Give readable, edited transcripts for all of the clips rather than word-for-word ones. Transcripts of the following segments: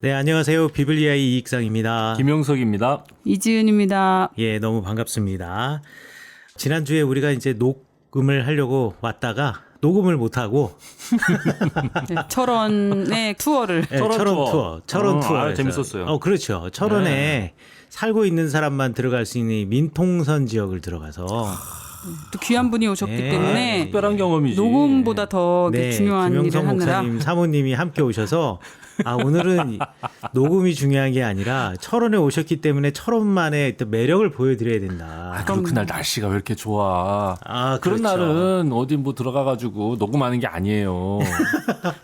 네, 안녕하세요. 비블리아의 이익상입니다. 김용석입니다. 이지은입니다. 예, 너무 반갑습니다. 지난주에 우리가 이제 녹음을 하려고 왔다가 녹음을 못하고 네, 철원의 투어를. 네, 철원 투어. 철원 투어. 재밌었어요. 그렇죠. 철원에 네. 살고 있는 사람만 들어갈 수 있는 민통선 지역을 들어가서 또 귀한 분이 오셨기 네. 때문에 특별한 경험이지. 녹음보다 더 중요한 일을 김영석 하느라. 목사님 사모님이 함께 오셔서 오늘은 녹음이 중요한 게 아니라 철원에 오셨기 때문에 철원만의 또 매력을 보여드려야 된다. 그리고 그날 날씨가 왜 이렇게 좋아. 그런 그렇죠. 날은 어디 뭐 들어가가지고 녹음하는 게 아니에요.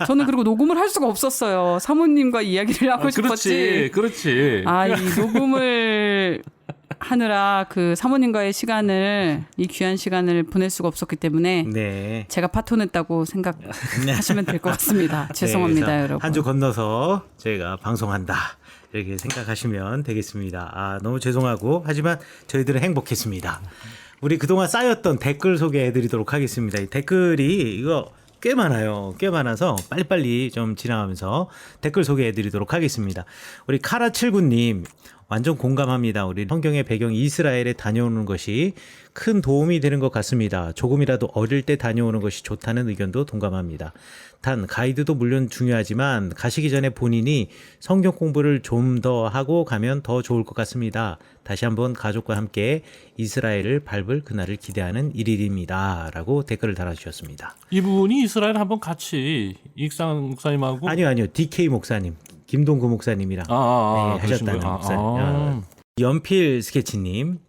저는 그리고 녹음을 할 수가 없었어요. 사모님과 이야기를 하고 싶었지. 그렇지. 이 녹음을 하느라 그 사모님과의 시간을, 이 귀한 시간을 보낼 수가 없었기 때문에 네. 제가 파토냈다고 생각하시면 될 것 같습니다. 죄송합니다, 여러분. 한 주 건너서 저희가 방송한다. 이렇게 생각하시면 되겠습니다. 너무 죄송하고 하지만 저희들은 행복했습니다. 우리 그동안 쌓였던 댓글 소개해 드리도록 하겠습니다. 이 댓글이 이거 꽤 많아요. 꽤 많아서 빨리빨리 좀 지나가면서 댓글 소개해 드리도록 하겠습니다. 우리 카라79님 완전 공감합니다. 우리 성경의 배경 이스라엘에 다녀오는 것이 큰 도움이 되는 것 같습니다. 조금이라도 어릴 때 다녀오는 것이 좋다는 의견도 동감합니다. 단 가이드도 물론 중요하지만 가시기 전에 본인이 성경 공부를 좀 더 하고 가면 더 좋을 것 같습니다. 다시 한번 가족과 함께 이스라엘을 밟을 그날을 기대하는 일일입니다. 라고 댓글을 달아주셨습니다. 이분이 이스라엘 한번 같이 이익상 목사님하고 아니요. DK 목사님. 김동구 목사님이랑 하셨다는 목사님. 연필 스케치님.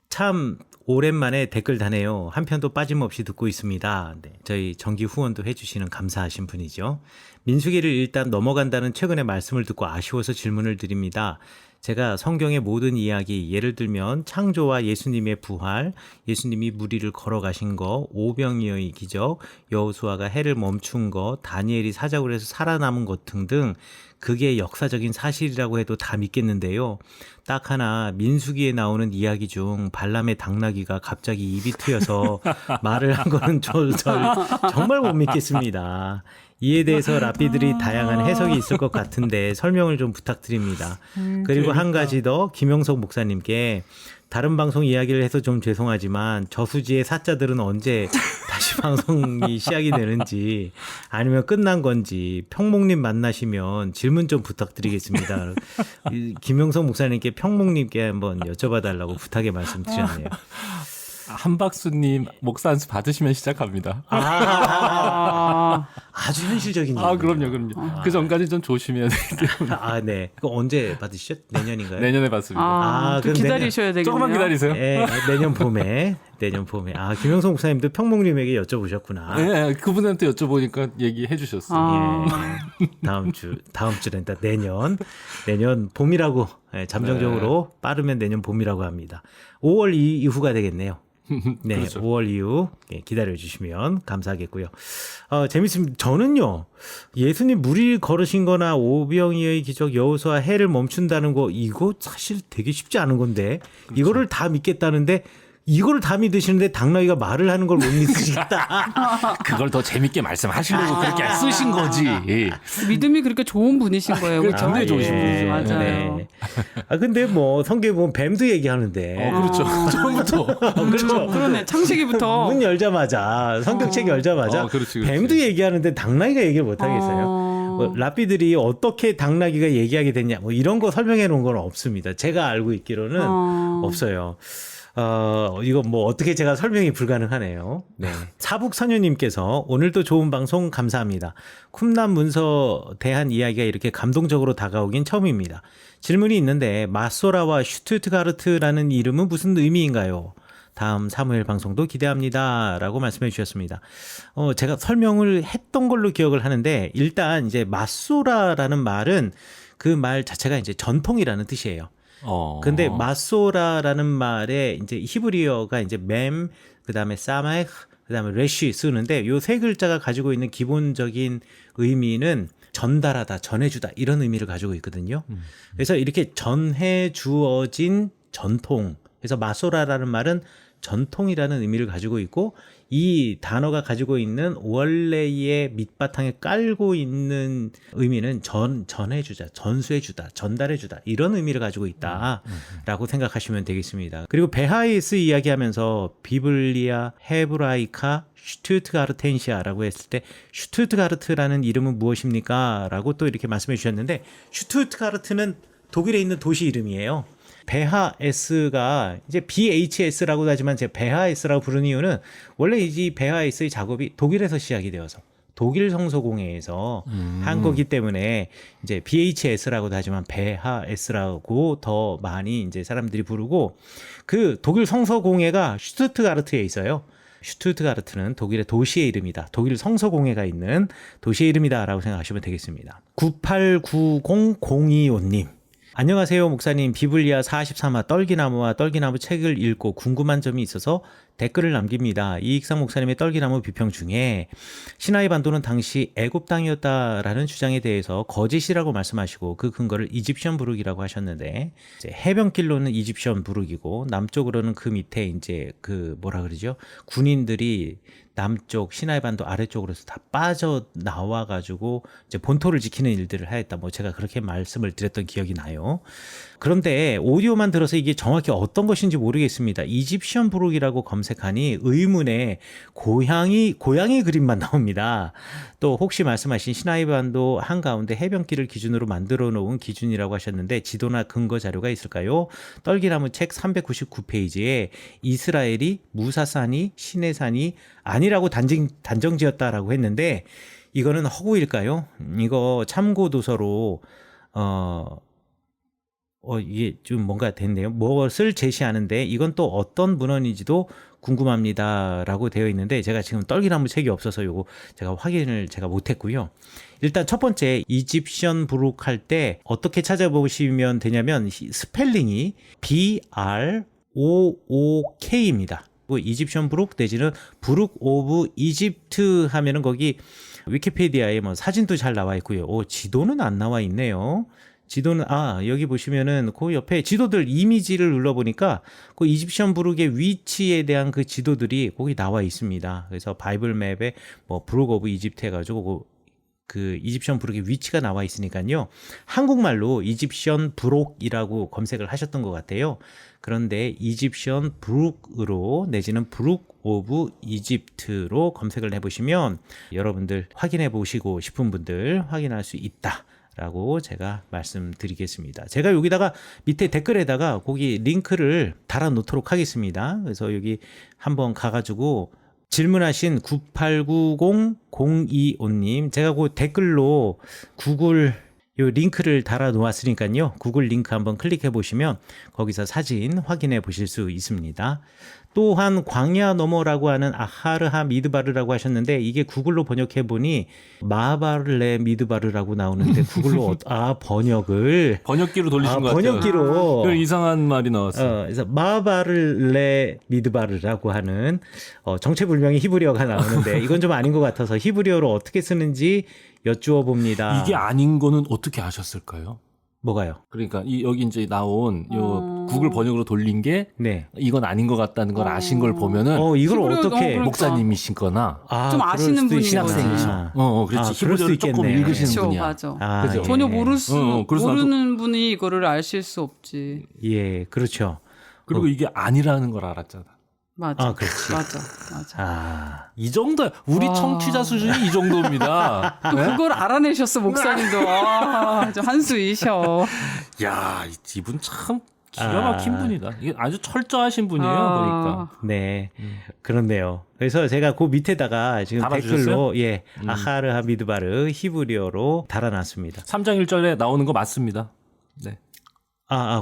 참 오랜만에 댓글 다네요. 한 편도 빠짐없이 듣고 있습니다. 네, 저희 정기 후원도 해주시는 감사하신 분이죠. 민수기를 일단 넘어간다는 최근의 말씀을 듣고 아쉬워서 질문을 드립니다. 제가 성경의 모든 이야기, 예를 들면 창조와 예수님의 부활, 예수님이 무리를 걸어가신 거, 오병이어의 기적, 여호수아가 해를 멈춘 거, 다니엘이 사자굴에서 살아남은 것 등등 그게 역사적인 사실이라고 해도 다 믿겠는데요. 딱 하나 민수기에 나오는 이야기 중 발람의 당나귀가 갑자기 입이 트여서 말을 한 거는 정말 못 믿겠습니다. 이에 대해서 랍비들이 다양한 해석이 있을 것 같은데 설명을 좀 부탁드립니다. 그리고 한 가지 더 김영석 목사님께 다른 방송 이야기를 해서 좀 죄송하지만 저수지의 사자들은 언제 다시 방송이 시작이 되는지 아니면 끝난 건지 평목님 만나시면 질문 좀 부탁드리겠습니다. 김영석 목사님께 평목님께 한번 여쭤봐달라고 부탁의 말씀 드렸네요. 한박수님 목사안수 받으시면 시작합니다. 아주 현실적인 그럼요. 그 전까지 좀 조심해야 되기 때문에. 네. 그거 언제 받으시죠? 내년인가요? 내년에 받습니다. 또 기다리셔야 되겠네요. 조금만 기다리세요. 네, 내년 봄에. 김영석 목사님도 평목님에게 여쭤보셨구나. 네, 그분한테 여쭤보니까 얘기해 주셨어요. 예. 다음 주랜다. 내년 봄이라고, 잠정적으로 빠르면 내년 봄이라고 합니다. 5월 이후가 되겠네요. 네, 그렇죠. 5월 이후 기다려주시면 감사하겠고요. 재밌습니다. 저는요, 예수님 무리 걸으신 거나 오병이어의 기적, 여호수아 해를 멈춘다는 거, 이거 사실 되게 쉽지 않은 건데, 그렇죠. 이거를 다 믿겠다는데, 이거를 다 믿으시는데 당나귀가 말을 하는 걸 못 믿으시겠다. 그걸 더 재밌게 말씀하시려고 그렇게 쓰신 거지. 믿음이 그렇게 좋은 분이신 거예요. 그렇죠? 굉장히 좋으신 분이죠. 맞아요. 네. 근데 뭐 성경에 보면 뱀도 얘기하는데. 그렇죠. 처음부터. 그렇죠. 그러네. 창세기부터. 문 열자마자 성경책 열자마자 그렇지. 뱀도 얘기하는데 당나귀가 얘기를 못 하겠어요. 뭐 랍비들이 어떻게 당나귀가 얘기하게 됐냐 뭐 이런 거 설명해 놓은 건 없습니다. 제가 알고 있기로는 없어요. 이거 뭐 어떻게 제가 설명이 불가능하네요. 네. 사북선녀님께서 오늘도 좋은 방송 감사합니다. 쿰란 문서 대한 이야기가 이렇게 감동적으로 다가오긴 처음입니다. 질문이 있는데 마소라와 슈투트가르트라는 이름은 무슨 의미인가요? 다음 사무엘 방송도 기대합니다. 라고 말씀해 주셨습니다. 제가 설명을 했던 걸로 기억을 하는데 일단 이제 마소라라는 말은 그 말 자체가 이제 전통이라는 뜻이에요. 근데 마소라라는 말에 이제 히브리어가 이제 맴, 그다음에 사마흐, 그다음에 레쉬 쓰는데 요 세 글자가 가지고 있는 기본적인 의미는 전달하다, 전해주다 이런 의미를 가지고 있거든요. 그래서 이렇게 전해 주어진 전통. 그래서 마소라라는 말은 전통이라는 의미를 가지고 있고 이 단어가 가지고 있는 원래의 밑바탕에 깔고 있는 의미는 전해주다, 전수해주다, 전달해주다 이런 의미를 가지고 있다라고 생각하시면 되겠습니다. 그리고 베하이스 이야기하면서 비블리아, 헤브라이카, 슈투트가르텐시아라고 했을 때 슈투트가르트라는 이름은 무엇입니까? 라고 또 이렇게 말씀해 주셨는데 슈투트가르트는 독일에 있는 도시 이름이에요. 베하S가 이제 BHS라고도 하지만 제가 베하S라고 부르는 이유는 원래 이 베하S의 작업이 독일에서 시작이 되어서 독일 성서공회에서 한 거기 때문에 이제 BHS라고도 하지만 베하S라고 더 많이 이제 사람들이 부르고 그 독일 성서공회가 슈투트가르트에 있어요. 슈투트가르트는 독일의 도시의 이름이다. 독일 성서공회가 있는 도시의 이름이다라고 생각하시면 되겠습니다. 9890025님. 안녕하세요, 목사님. 비블리아 43화 떨기나무와 떨기나무 책을 읽고 궁금한 점이 있어서 댓글을 남깁니다. 이익상 목사님의 떨기나무 비평 중에 시나이 반도는 당시 애굽 땅이었다라는 주장에 대해서 거짓이라고 말씀하시고 그 근거를 이집션 부룩이라고 하셨는데 이제 해변길로는 이집션 부룩이고 남쪽으로는 그 밑에 이제 그 뭐라 그러죠? 군인들이 남쪽 시나이 반도 아래쪽으로서 다 빠져 나와 가지고 이제 본토를 지키는 일들을 하였다. 뭐 제가 그렇게 말씀을 드렸던 기억이 나요. 그런데 오디오만 들어서 이게 정확히 어떤 것인지 모르겠습니다. 이집션 부룩이라고 검색하니 의문의 고양이 그림만 나옵니다. 또 혹시 말씀하신 시나이 반도 한가운데 해변길을 기준으로 만들어 놓은 기준이라고 하셨는데 지도나 근거 자료가 있을까요? 떨기나무 책 399페이지에 이스라엘이 무사산이 시내산이 아니라고 단정지었다라고 했는데 이거는 허구일까요? 이거 참고 도서로 이게 좀 뭔가 됐네요. 무엇을 제시하는데 이건 또 어떤 문헌인지도 궁금합니다라고 되어 있는데 제가 지금 떨기나무 책이 없어서 요거 제가 확인을 제가 못했고요. 일단 첫 번째 이집션 부룩 할 때 어떻게 찾아보시면 되냐면 스펠링이 BROOK입니다. 이집션 부룩 내지는 부룩 오브 이집트 하면은 거기 위키피디아에 뭐 사진도 잘 나와 있고요. 지도는 안 나와 있네요. 지도는 여기 보시면은 그 옆에 지도들 이미지를 눌러보니까 그 이집션 부룩의 위치에 대한 그 지도들이 거기 나와 있습니다. 그래서 바이블 맵에 뭐 부룩 오브 이집트 해가지고 그 이집션 부룩의 위치가 나와 있으니까요. 한국말로 이집션 부룩이라고 검색을 하셨던 것 같아요. 그런데 이집션 부룩으로 내지는 부룩 오브 이집트로 검색을 해보시면 여러분들 확인해 보시고 싶은 분들 확인할 수 있다. 라고 제가 말씀드리겠습니다. 제가 여기다가 밑에 댓글에다가 거기 링크를 달아 놓도록 하겠습니다. 그래서 여기 한번 가가지고 질문하신 9890025님 제가 그 댓글로 구글 요 링크를 달아 놓았으니까요. 구글 링크 한번 클릭해 보시면 거기서 사진 확인해 보실 수 있습니다. 또한 광야 너머라고 하는 아하르하 미드바르라고 하셨는데 이게 구글로 번역해 보니 마바르레 미드바르라고 나오는데 구글로 번역기로 돌리신 것 같아요. 번역기로 이상한 말이 나왔어요. 그래서 마바르레 미드바르라고 하는 정체불명의 히브리어가 나오는데 이건 좀 아닌 것 같아서 히브리어로 어떻게 쓰는지 여쭈어 봅니다. 이게 아닌 거는 어떻게 아셨을까요? 뭐가요? 그러니까 여기 이제 나온 요 구글 번역으로 돌린 게 이건 아닌 것 같다는 걸 아신 걸 보면은 이걸 어떻게 그러니까. 목사님이시거나 좀 아시는 분인 신학생이셔. 그렇지. 히브리어를 조금 읽으시는 그렇죠, 분이야. 맞아. 그죠? 전혀 그래서 모르는 분이 이거를 아실 수 없지. 예, 그렇죠. 그리고 이게 아니라는 걸 알았잖아. 맞아. 그렇지. 맞아. 이 정도 우리 청취자 수준이 이 정도입니다. 또 그걸 알아내셨어 목사님도. 한수이셔. 야, 이분 참 기가 막힌 분이다. 이게 아주 철저하신 분이에요, 보니까. 네, 그렇네요. 그래서 제가 그 밑에다가 지금 댓글로 아하르 하미드바르 히브리어로 달아놨습니다. 3장 1절에 나오는 거 맞습니다. 네.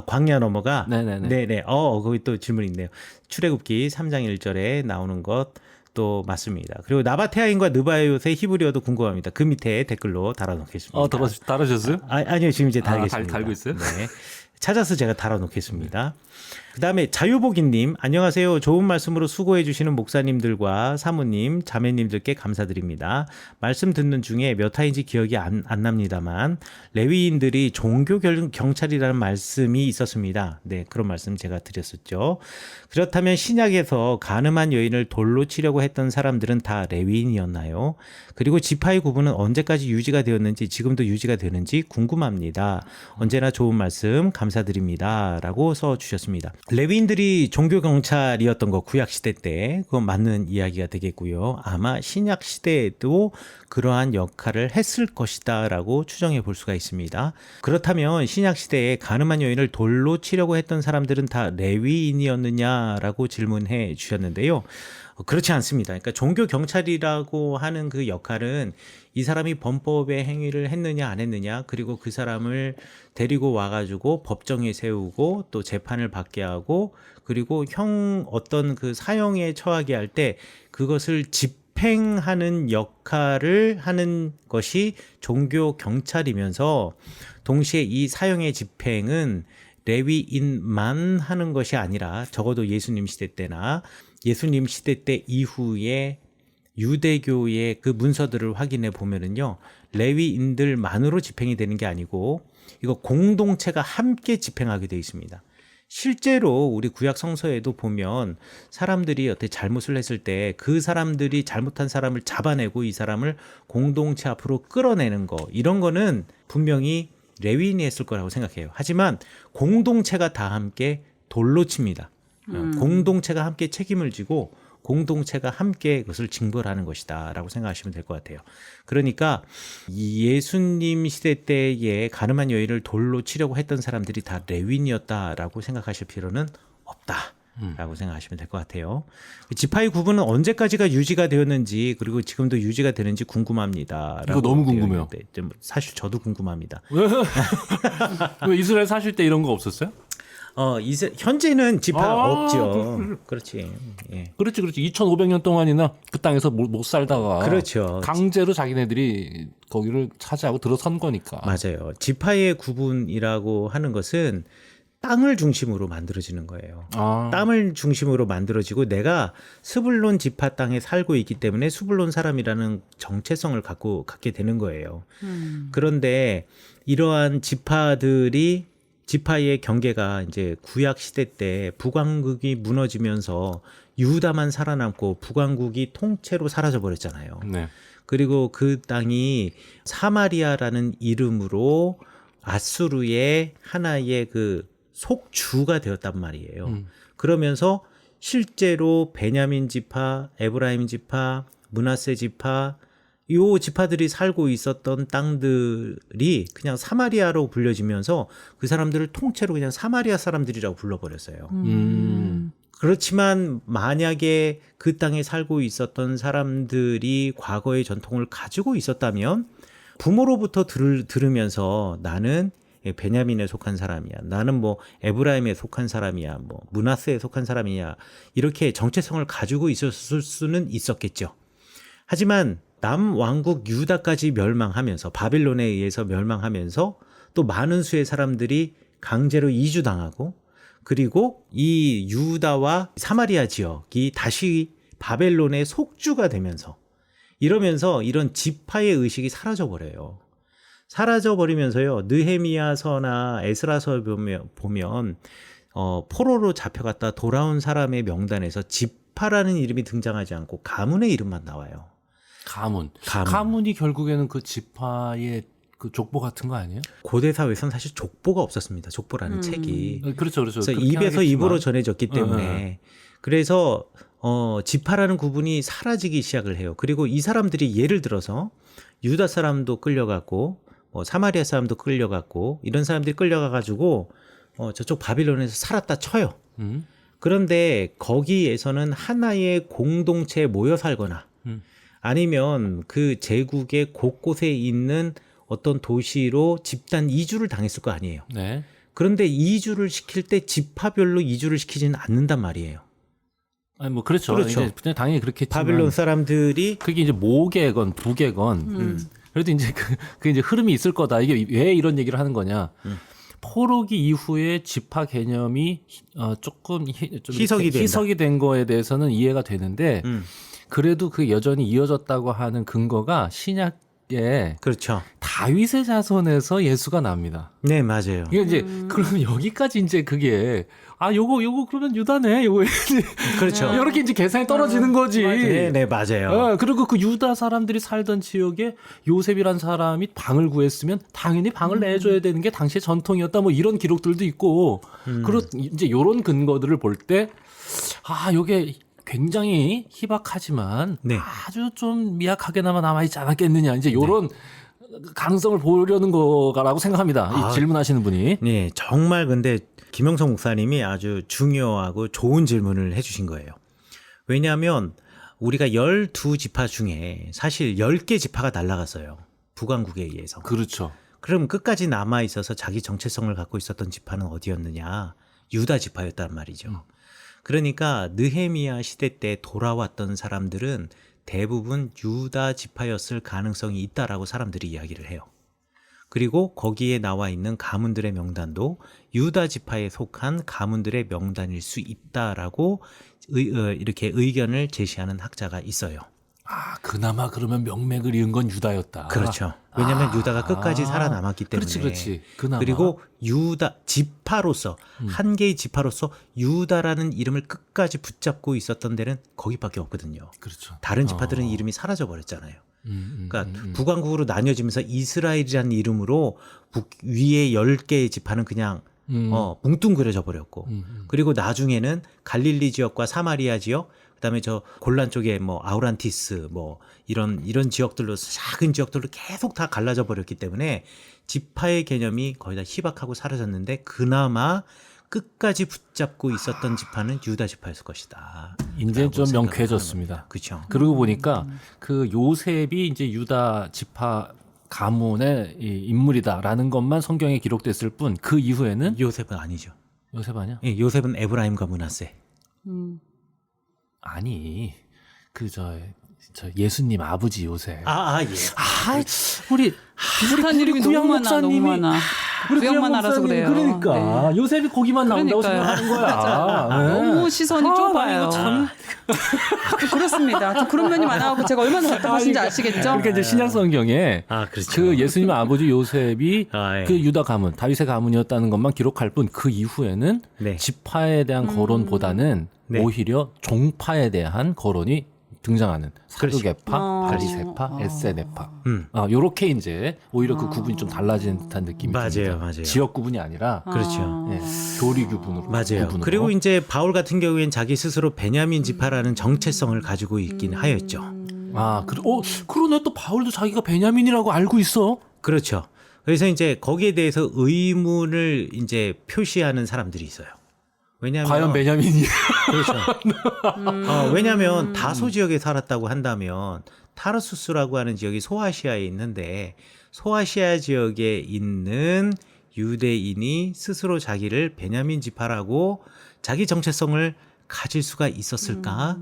광야 너머가? 네네. 거기 또 질문이 있네요. 출애굽기 3장 1절에 나오는 것 또 맞습니다. 그리고 나바테아인과 느바요의 히브리어도 궁금합니다. 그 밑에 댓글로 달아놓겠습니다. 달아주셨어요? 아니요, 지금 이제 달겠습니다. 달고 있어요? 네. 찾아서 제가 달아놓겠습니다. 그다음에 자유복이님, 안녕하세요. 좋은 말씀으로 수고해 주시는 목사님들과 사모님, 자매님들께 감사드립니다. 말씀 듣는 중에 몇 화인지 기억이 안 납니다만 레위인들이 종교 경찰이라는 말씀이 있었습니다. 네, 그런 말씀 제가 드렸었죠. 그렇다면 신약에서 가늠한 여인을 돌로 치려고 했던 사람들은 다 레위인이었나요? 그리고 지파의 구분은 언제까지 유지가 되었는지, 지금도 유지가 되는지 궁금합니다. 언제나 좋은 말씀 감사드립니다. 라고 써주셨습니다. 레위인들이 종교 경찰이었던 거 구약 시대 때 그건 맞는 이야기가 되겠고요. 아마 신약 시대에도 그러한 역할을 했을 것이다라고 추정해 볼 수가 있습니다. 그렇다면 신약 시대에 가늠한 여인을 돌로 치려고 했던 사람들은 다 레위인이었느냐라고 질문해 주셨는데요. 그렇지 않습니다. 그러니까 종교 경찰이라고 하는 그 역할은 이 사람이 범법의 행위를 했느냐 안 했느냐, 그리고 그 사람을 데리고 와가지고 법정에 세우고 또 재판을 받게 하고, 그리고 어떤 그 사형에 처하게 할 때 그것을 집행하는 역할을 하는 것이 종교 경찰이면서, 동시에 이 사형의 집행은 레위인만 하는 것이 아니라, 적어도 예수님 시대 때나 예수님 시대 때 이후에 유대교의 그 문서들을 확인해 보면은요, 레위인들만으로 집행이 되는 게 아니고 이거 공동체가 함께 집행하게 되어 있습니다. 실제로 우리 구약 성서에도 보면 사람들이 어떻게 잘못을 했을 때 그 사람들이 잘못한 사람을 잡아내고 이 사람을 공동체 앞으로 끌어내는 거, 이런 거는 분명히 레위인이 했을 거라고 생각해요. 하지만 공동체가 다 함께 돌로 칩니다. 공동체가 함께 책임을 지고 공동체가 함께 그것을 징벌하는 것이다 라고 생각하시면 될 것 같아요. 그러니까 예수님 시대 때에 가늠한 여인을 돌로 치려고 했던 사람들이 다 레위인이었다라고 생각하실 필요는 없다 라고 생각하시면 될 것 같아요. 지파의 구분은 언제까지가 유지가 되었는지, 그리고 지금도 유지가 되는지 궁금합니다. 이거 너무 궁금해요. 사실 저도 궁금합니다. 왜 이스라엘 사실 때 이런 거 없었어요? 현재는 지파가 없죠. 그렇지. 예. 그렇지. 2,500년 동안이나 그 땅에서 못 살다가. 그렇죠. 강제로 자기네들이 거기를 차지하고 들어선 거니까. 맞아요. 지파의 구분이라고 하는 것은 땅을 중심으로 만들어지는 거예요. 땅을 중심으로 만들어지고, 내가 스불론 지파 땅에 살고 있기 때문에 스불론 사람이라는 정체성을 갖게 되는 거예요. 그런데 이러한 지파의 경계가 이제 구약 시대 때 북왕국이 무너지면서 유다만 살아남고 북왕국이 통째로 사라져 버렸잖아요. 네. 그리고 그 땅이 사마리아라는 이름으로 아수르의 하나의 그 속주가 되었단 말이에요. 그러면서 실제로 베냐민 지파, 에브라임 지파, 므낫세 지파, 요 지파들이 살고 있었던 땅들이 그냥 사마리아로 불려지면서 그 사람들을 통째로 그냥 사마리아 사람들이라고 불러버렸어요. 그렇지만 만약에 그 땅에 살고 있었던 사람들이 과거의 전통을 가지고 있었다면, 부모로부터 들으면서 나는 베냐민에 속한 사람이야, 나는 뭐 에브라임에 속한 사람이야, 뭐 므낫세에 속한 사람이야, 이렇게 정체성을 가지고 있었을 수는 있었겠죠. 하지만 남왕국 유다까지 멸망하면서, 바빌론에 의해서 멸망하면서 또 많은 수의 사람들이 강제로 이주당하고, 그리고 이 유다와 사마리아 지역이 다시 바벨론의 속주가 되면서, 이러면서 이런 지파의 의식이 사라져버려요. 사라져버리면서요, 느헤미야서나 에스라서 보면 포로로 잡혀갔다 돌아온 사람의 명단에서 지파라는 이름이 등장하지 않고 가문의 이름만 나와요. 가문이 결국에는 그 지파의 그 족보 같은 거 아니에요? 고대 사회에서는 사실 족보가 없었습니다. 족보라는 책이. 그렇죠. 그래서 입에서 입으로 전해졌기 때문에. 그래서 지파라는 구분이 사라지기 시작을 해요. 그리고 이 사람들이 예를 들어서 유다 사람도 끌려갔고, 사마리아 사람도 끌려갔고, 이런 사람들이 끌려가가지고 저쪽 바빌론에서 살았다 쳐요. 그런데 거기에서는 하나의 공동체에 모여 살거나, 아니면 그 제국의 곳곳에 있는 어떤 도시로 집단 이주를 당했을 거 아니에요. 네. 그런데 이주를 시킬 때 지파별로 이주를 시키지는 않는단 말이에요. 아니 뭐 그렇죠. 그렇죠. 이제 당연히 그렇겠지만 바빌론 사람들이 그게 이제 모계건 부계건 그래도 이제 그 이제 흐름이 있을 거다. 이게 왜 이런 얘기를 하는 거냐? 포로기 이후에 지파 개념이 조금 좀 희석이 된 거에 대해서는 이해가 되는데 그래도 그 여전히 이어졌다고 하는 근거가 신약에 그렇죠. 다윗의 자손에서 예수가 납니다. 네, 맞아요. 이게 이제 그러면 여기까지 이제 그게 요거 그러면 유다네. 요거 그렇죠. 이렇게 이제 계산이 떨어지는 거지. 네, 맞아요. 그리고 그 유다 사람들이 살던 지역에 요셉이란 사람이 방을 구했으면 당연히 방을 내줘야 되는 게 당시의 전통이었다. 뭐 이런 기록들도 있고. 이제 요런 근거들을 볼 때 요게 굉장히 희박하지만 네. 아주 좀 미약하게나마 남아있지 않았겠느냐. 이제 요런 가능성을 보려는 거라고 생각합니다. 이 질문하시는 분이. 네, 정말 근데 김영석 목사님이 아주 중요하고 좋은 질문을 해주신 거예요. 왜냐하면 우리가 12지파 중에 사실 10개 지파가 날아갔어요. 북왕국에 의해서. 그렇죠. 그럼 끝까지 남아있어서 자기 정체성을 갖고 있었던 지파는 어디였느냐? 유다 지파였단 말이죠. 그러니까 느헤미야 시대 때 돌아왔던 사람들은 대부분 유다 지파였을 가능성이 있다라고 사람들이 이야기를 해요. 그리고 거기에 나와 있는 가문들의 명단도 유다 지파에 속한 가문들의 명단일 수 있다라고 이렇게 의견을 제시하는 학자가 있어요. 그나마 그러면 명맥을 이은 건 유다였다. 그렇죠. 왜냐하면 유다가 끝까지 살아남았기 때문에. 그렇지. 그나마. 그리고 유다 지파로서 한 개의 지파로서 유다라는 이름을 끝까지 붙잡고 있었던 데는 거기밖에 없거든요. 그렇죠. 다른 지파들은 이름이 사라져 버렸잖아요. 그러니까 북왕국으로 나뉘어지면서 이스라엘이라는 이름으로 위에 10개의 지파는 그냥 뭉뚱그려져 버렸고 그리고 나중에는 갈릴리 지역과 사마리아 지역 그다음에 저 골란 쪽에 뭐 아우란티스 뭐 이런 지역들로 작은 지역들로 계속 다 갈라져 버렸기 때문에 지파의 개념이 거의 다 희박하고 사라졌는데 그나마 끝까지 붙잡고 있었던 지파는 유다 지파였을 것이다. 이제 좀 명쾌해졌습니다. 그렇죠. 그러고 보니까 그 요셉이 이제 유다 지파 가문의 인물이다라는 것만 성경에 기록됐을 뿐 그 이후에는 요셉은 아니죠. 요셉 아니야? 예, 요셉은 에브라임과 므낫세. 아니 저 예수님 아버지 요셉. 예. 우리 비슷한 이름이 너무 많아, 너무 많아. 구역만 알아서 그래요. 그러니까 네. 요셉이 거기만 나온다고 그러니까요. 생각하는 거야. 너무 시선이 좁아요. 참. 그렇습니다. 좀 그런 면이 많아갖고 제가 얼마나 답답하신지 아시겠죠? 그러니까 이제 신약 성경에 그렇죠. 그 예수님 아버지 요셉이 예. 그 유다 가문, 다윗의 가문이었다는 것만 기록할 뿐 그 이후에는 네. 지파에 대한 거론보다는 네. 오히려 종파에 대한 거론이 등장하는 사두개파, 바리새파, 에세네파. 요렇게 이제 오히려 그 구분이 좀 달라지는 듯한 느낌이 듭니다. 맞아요. 지역 구분이 아니라 그렇죠. 예, 교리 구분으로. 맞아요. 구분으로. 그리고 이제 바울 같은 경우엔 자기 스스로 베냐민 지파라는 정체성을 가지고 있긴 하였죠. 그러네. 또 바울도 자기가 베냐민이라고 알고 있어. 그렇죠. 그래서 이제 거기에 대해서 의문을 이제 표시하는 사람들이 있어요. 왜냐하면 과연 베냐민이? 그렇죠. 왜냐하면 다소 지역에 살았다고 한다면 타르수스라고 하는 지역이 소아시아에 있는데 소아시아 지역에 있는 유대인이 스스로 자기를 베냐민 지파라고 자기 정체성을 가질 수가 있었을까?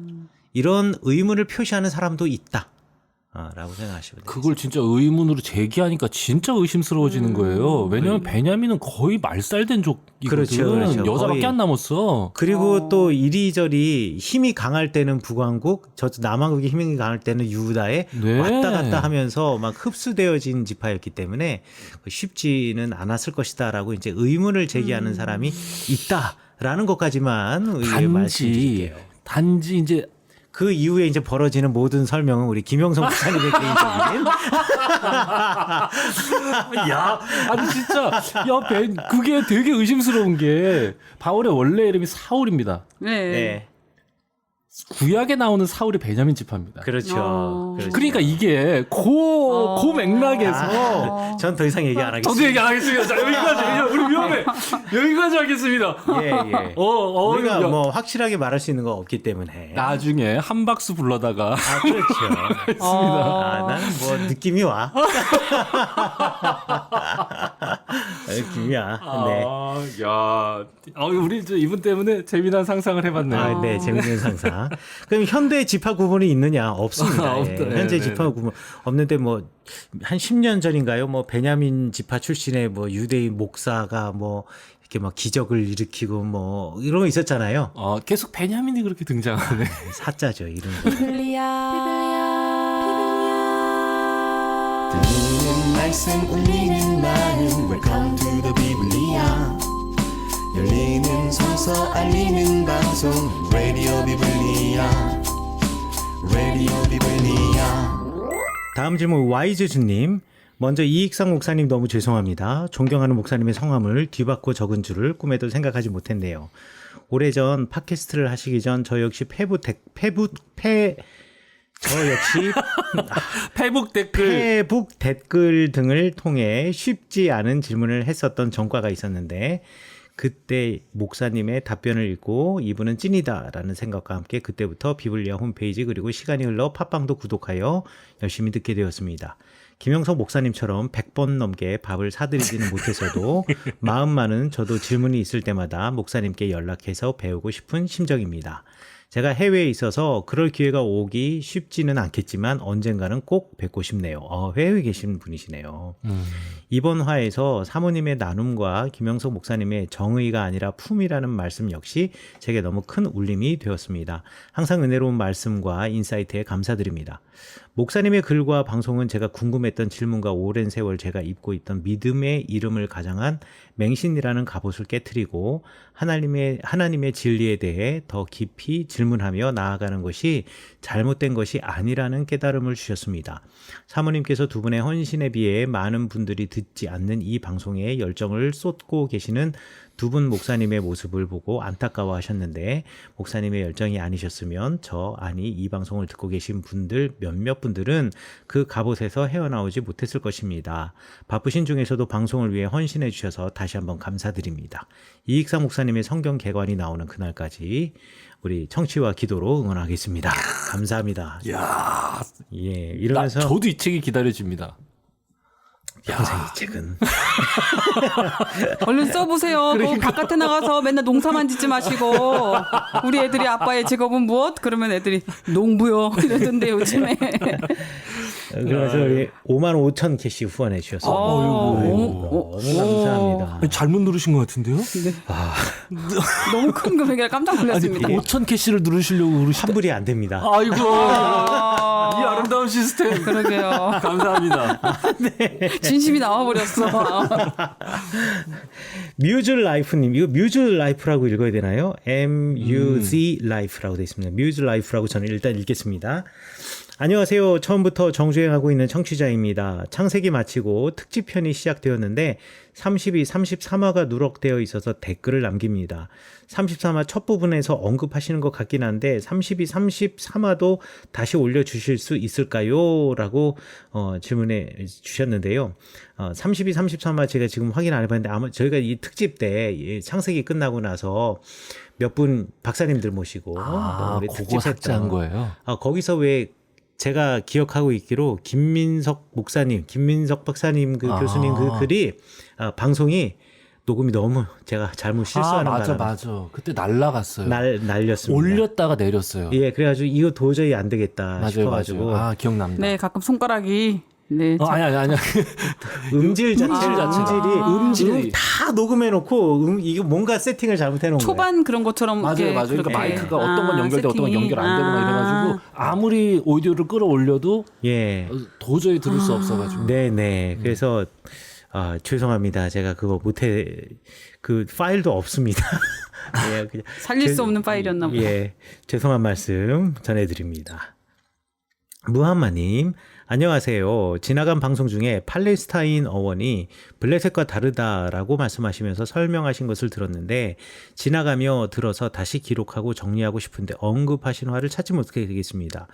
이런 의문을 표시하는 사람도 있다. 라고 생각하시면 돼요. 그걸 진짜 의문으로 제기하니까 진짜 의심스러워지는 거예요. 왜냐하면 베냐민은 거의 말살된 족이거든. 그렇죠. 여자밖에 거의. 안 남았어. 그리고 또 이리저리 힘이 강할 때는 북왕국, 남왕국이 힘이 강할 때는 유다에 네. 왔다 갔다 하면서 막 흡수되어진 지파였기 때문에 쉽지는 않았을 것이다라고 이제 의문을 제기하는 사람이 있다라는 것까지만 말씀드릴게요. 단지 이제 그 이후에 이제 벌어지는 모든 설명은 우리 김영성 목사님의 개인적인. 아니 진짜 그게 되게 의심스러운 게 바울의 원래 이름이 사울입니다. 네. 구약에 나오는 사울이 베냐민 지파입니다. 그렇죠. 그러니까 이게 그 맥락에서 전 더 이상 얘기 안 하겠습니다. 저도 얘기 안 하겠습니다. 자, 여기까지. 우리 위험해. 여기까지 하겠습니다. 예. 우리가 뭐 확실하게 말할 수 있는 거 없기 때문에. 나중에 한 박수 불러다가 그렇죠. 했습니다. 나는 뭐 느낌이 와. 느낌이야. 네. 우리 이분 때문에 재미난 상상을 해봤네요. 네, 재밌는 상상. 그럼 현대 지파 구분이 있느냐? 없습니다. 없다. 현재 네, 지파 구분 없는데 뭐 한 10년 전인가요? 뭐 베냐민 지파 출신의 뭐 유대인 목사가 뭐 이렇게 막 기적을 일으키고 뭐 이런 거 있었잖아요. 계속 베냐민이 그렇게 등장하네. 사자죠 이런 거. 들리는 말씀 울리는 마음 Welcome to the 비블리아 열리는 성서 알리는 방송 Radio 비블리아 Radio 비블리아 다음 질문 와이즈주님. 먼저 이익상 목사님 너무 죄송합니다. 존경하는 목사님의 성함을 뒤바꿔 적은 줄을 꿈에도 생각하지 못했네요. 오래전 팟캐스트를 하시기 전 저 역시 페북 댓글 등을 통해 쉽지 않은 질문을 했었던 전과가 있었는데 그때 목사님의 답변을 읽고 이분은 찐이다라는 생각과 함께 그때부터 비블리아 홈페이지 그리고 시간이 흘러 팟빵도 구독하여 열심히 듣게 되었습니다. 김영석 목사님처럼 100번 넘게 밥을 사드리지는 못해서도 마음만은 저도 질문이 있을 때마다 목사님께 연락해서 배우고 싶은 심정입니다. 제가 해외에 있어서 그럴 기회가 오기 쉽지는 않겠지만 언젠가는 꼭 뵙고 싶네요. 해외에 계신 분이시네요. 이번 화에서 사모님의 나눔과 김영석 목사님의 정의가 아니라 품이라는 말씀 역시 제게 너무 큰 울림이 되었습니다. 항상 은혜로운 말씀과 인사이트에 감사드립니다. 목사님의 글과 방송은 제가 궁금했던 질문과 오랜 세월 제가 입고 있던 믿음의 이름을 가장한 맹신이라는 갑옷을 깨트리고 하나님의 진리에 대해 더 깊이 질문하며 나아가는 것이 잘못된 것이 아니라는 깨달음을 주셨습니다. 사모님께서 두 분의 헌신에 비해 많은 분들이 듣지 않는 이 방송에 열정을 쏟고 계시는 두 분 목사님의 모습을 보고 안타까워 하셨는데 목사님의 열정이 아니셨으면 이 방송을 듣고 계신 분들 몇몇 분들은 그 갑옷에서 헤어나오지 못했을 것입니다. 바쁘신 중에서도 방송을 위해 헌신해 주셔서 다시 한번 감사드립니다. 이익상 목사님의 성경 개관이 나오는 그날까지 우리 청취와 기도로 응원하겠습니다. 감사합니다. 야, 이러면서 저도 이 책이 기다려집니다. 평생 이 책은 얼른 써보세요. 뭐 바깥에 나가서 맨날 농사만 짓지 마시고 우리 애들이 아빠의 직업은 무엇? 그러면 애들이 농부요 이러던데 요즘에. 그래서 55,000캐시 후원해 주셨어요. 너무 감사합니다. 잘못 누르신 것 같은데요? 너무 큰 금액이라 깜짝 놀랐습니다. 5,000캐시를 누르시려고 그러시다. 환불이 안 됩니다. 아이고. 이 아름다운 시스템. 그러게요. 감사합니다. 진심이 나와버렸어. 뮤즈 라이프님, 이거 뮤즈 라이프라고 읽어야 되나요? MUZ 라이프라고 되어 있습니다. 뮤즈 라이프라고 저는 일단 읽겠습니다. 안녕하세요. 처음부터 정주행하고 있는 청취자입니다. 창세기 마치고 특집편이 시작되었는데 32, 33화가 누락되어 있어서 댓글을 남깁니다. 33화 첫 부분에서 언급하시는 것 같긴 한데 32, 33화도 다시 올려주실 수 있을까요? 라고 질문해 주셨는데요. 32, 33화 제가 지금 확인 안 해봤는데 아마 저희가 이 특집 때 창세기 끝나고 나서 몇 분 박사님들 모시고 우리 그거 삭제한 거예요? 거기서 왜 제가 기억하고 있기로 김민석 박사님 교수님 그 글이 방송이 녹음이 너무 제가 잘못 실수하는 바람에 맞아. 그때 날라갔어요. 날렸습니다. 올렸다가 내렸어요. 예, 그래가지고 이거 도저히 안 되겠다 싶어가지고. 기억납니다. 네, 가끔 손가락이 아니야. 음질이 다 녹음해놓고 이거 뭔가 세팅을 잘못해놓은 거예요. 초반 그런 것처럼 맞아요. 그러니까 마이크가 어떤 건 연결돼 어떤 건 연결 안 되고 막 이래가지고 아무리 오디오를 끌어올려도 도저히 들을 수 없어가지고. 네네. 그래서 죄송합니다. 제가 그거 그 파일도 없습니다. 그냥 살릴 수 없는 파일이었나 보다. 죄송한 말씀 전해드립니다. 무함마님, 안녕하세요. 지나간 방송 중에 팔레스타인 어원이 블레셋과 다르다라고 말씀하시면서 설명하신 것을 들었는데 지나가며 들어서 다시 기록하고 정리하고 싶은데 언급하신 화를 찾지 못하게 되겠습니다.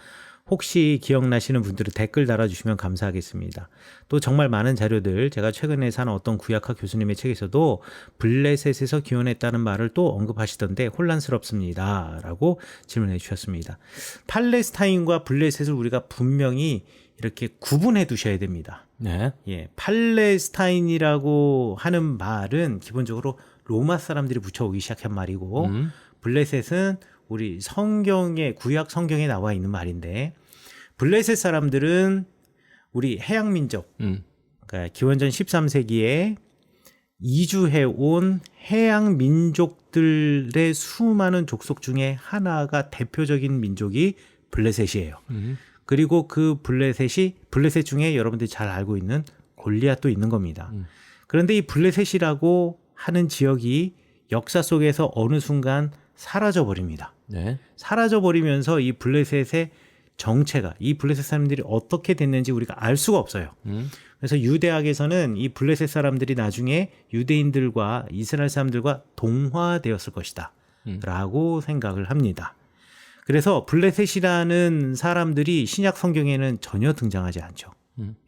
혹시 기억나시는 분들은 댓글 달아주시면 감사하겠습니다. 또 정말 많은 자료들, 제가 최근에 산 어떤 구약학 교수님의 책에서도 블레셋에서 기원했다는 말을 또 언급하시던데 혼란스럽습니다. 라고 질문해 주셨습니다. 팔레스타인과 블레셋을 우리가 분명히 이렇게 구분해 두셔야 됩니다. 네. 팔레스타인이라고 하는 말은 기본적으로 로마 사람들이 붙여오기 시작한 말이고 블레셋은 우리 구약 성경에 나와 있는 말인데 블레셋 사람들은 우리 해양 민족, 그러니까 기원전 13세기에 이주해 온 해양 민족들의 수많은 족속 중에 하나가 대표적인 민족이 블레셋이에요. 그리고 그 블레셋 중에 여러분들이 잘 알고 있는 골리앗도 있는 겁니다. 그런데 이 블레셋이라고 하는 지역이 역사 속에서 어느 순간 사라져 버립니다. 네. 사라져 버리면서 이 블레셋의 정체가, 이 블레셋 사람들이 어떻게 됐는지 우리가 알 수가 없어요. 그래서 유대학에서는 이 블레셋 사람들이 나중에 유대인들과 이스라엘 사람들과 동화되었을 것이다 라고 생각을 합니다. 그래서 블레셋이라는 사람들이 신약 성경에는 전혀 등장하지 않죠.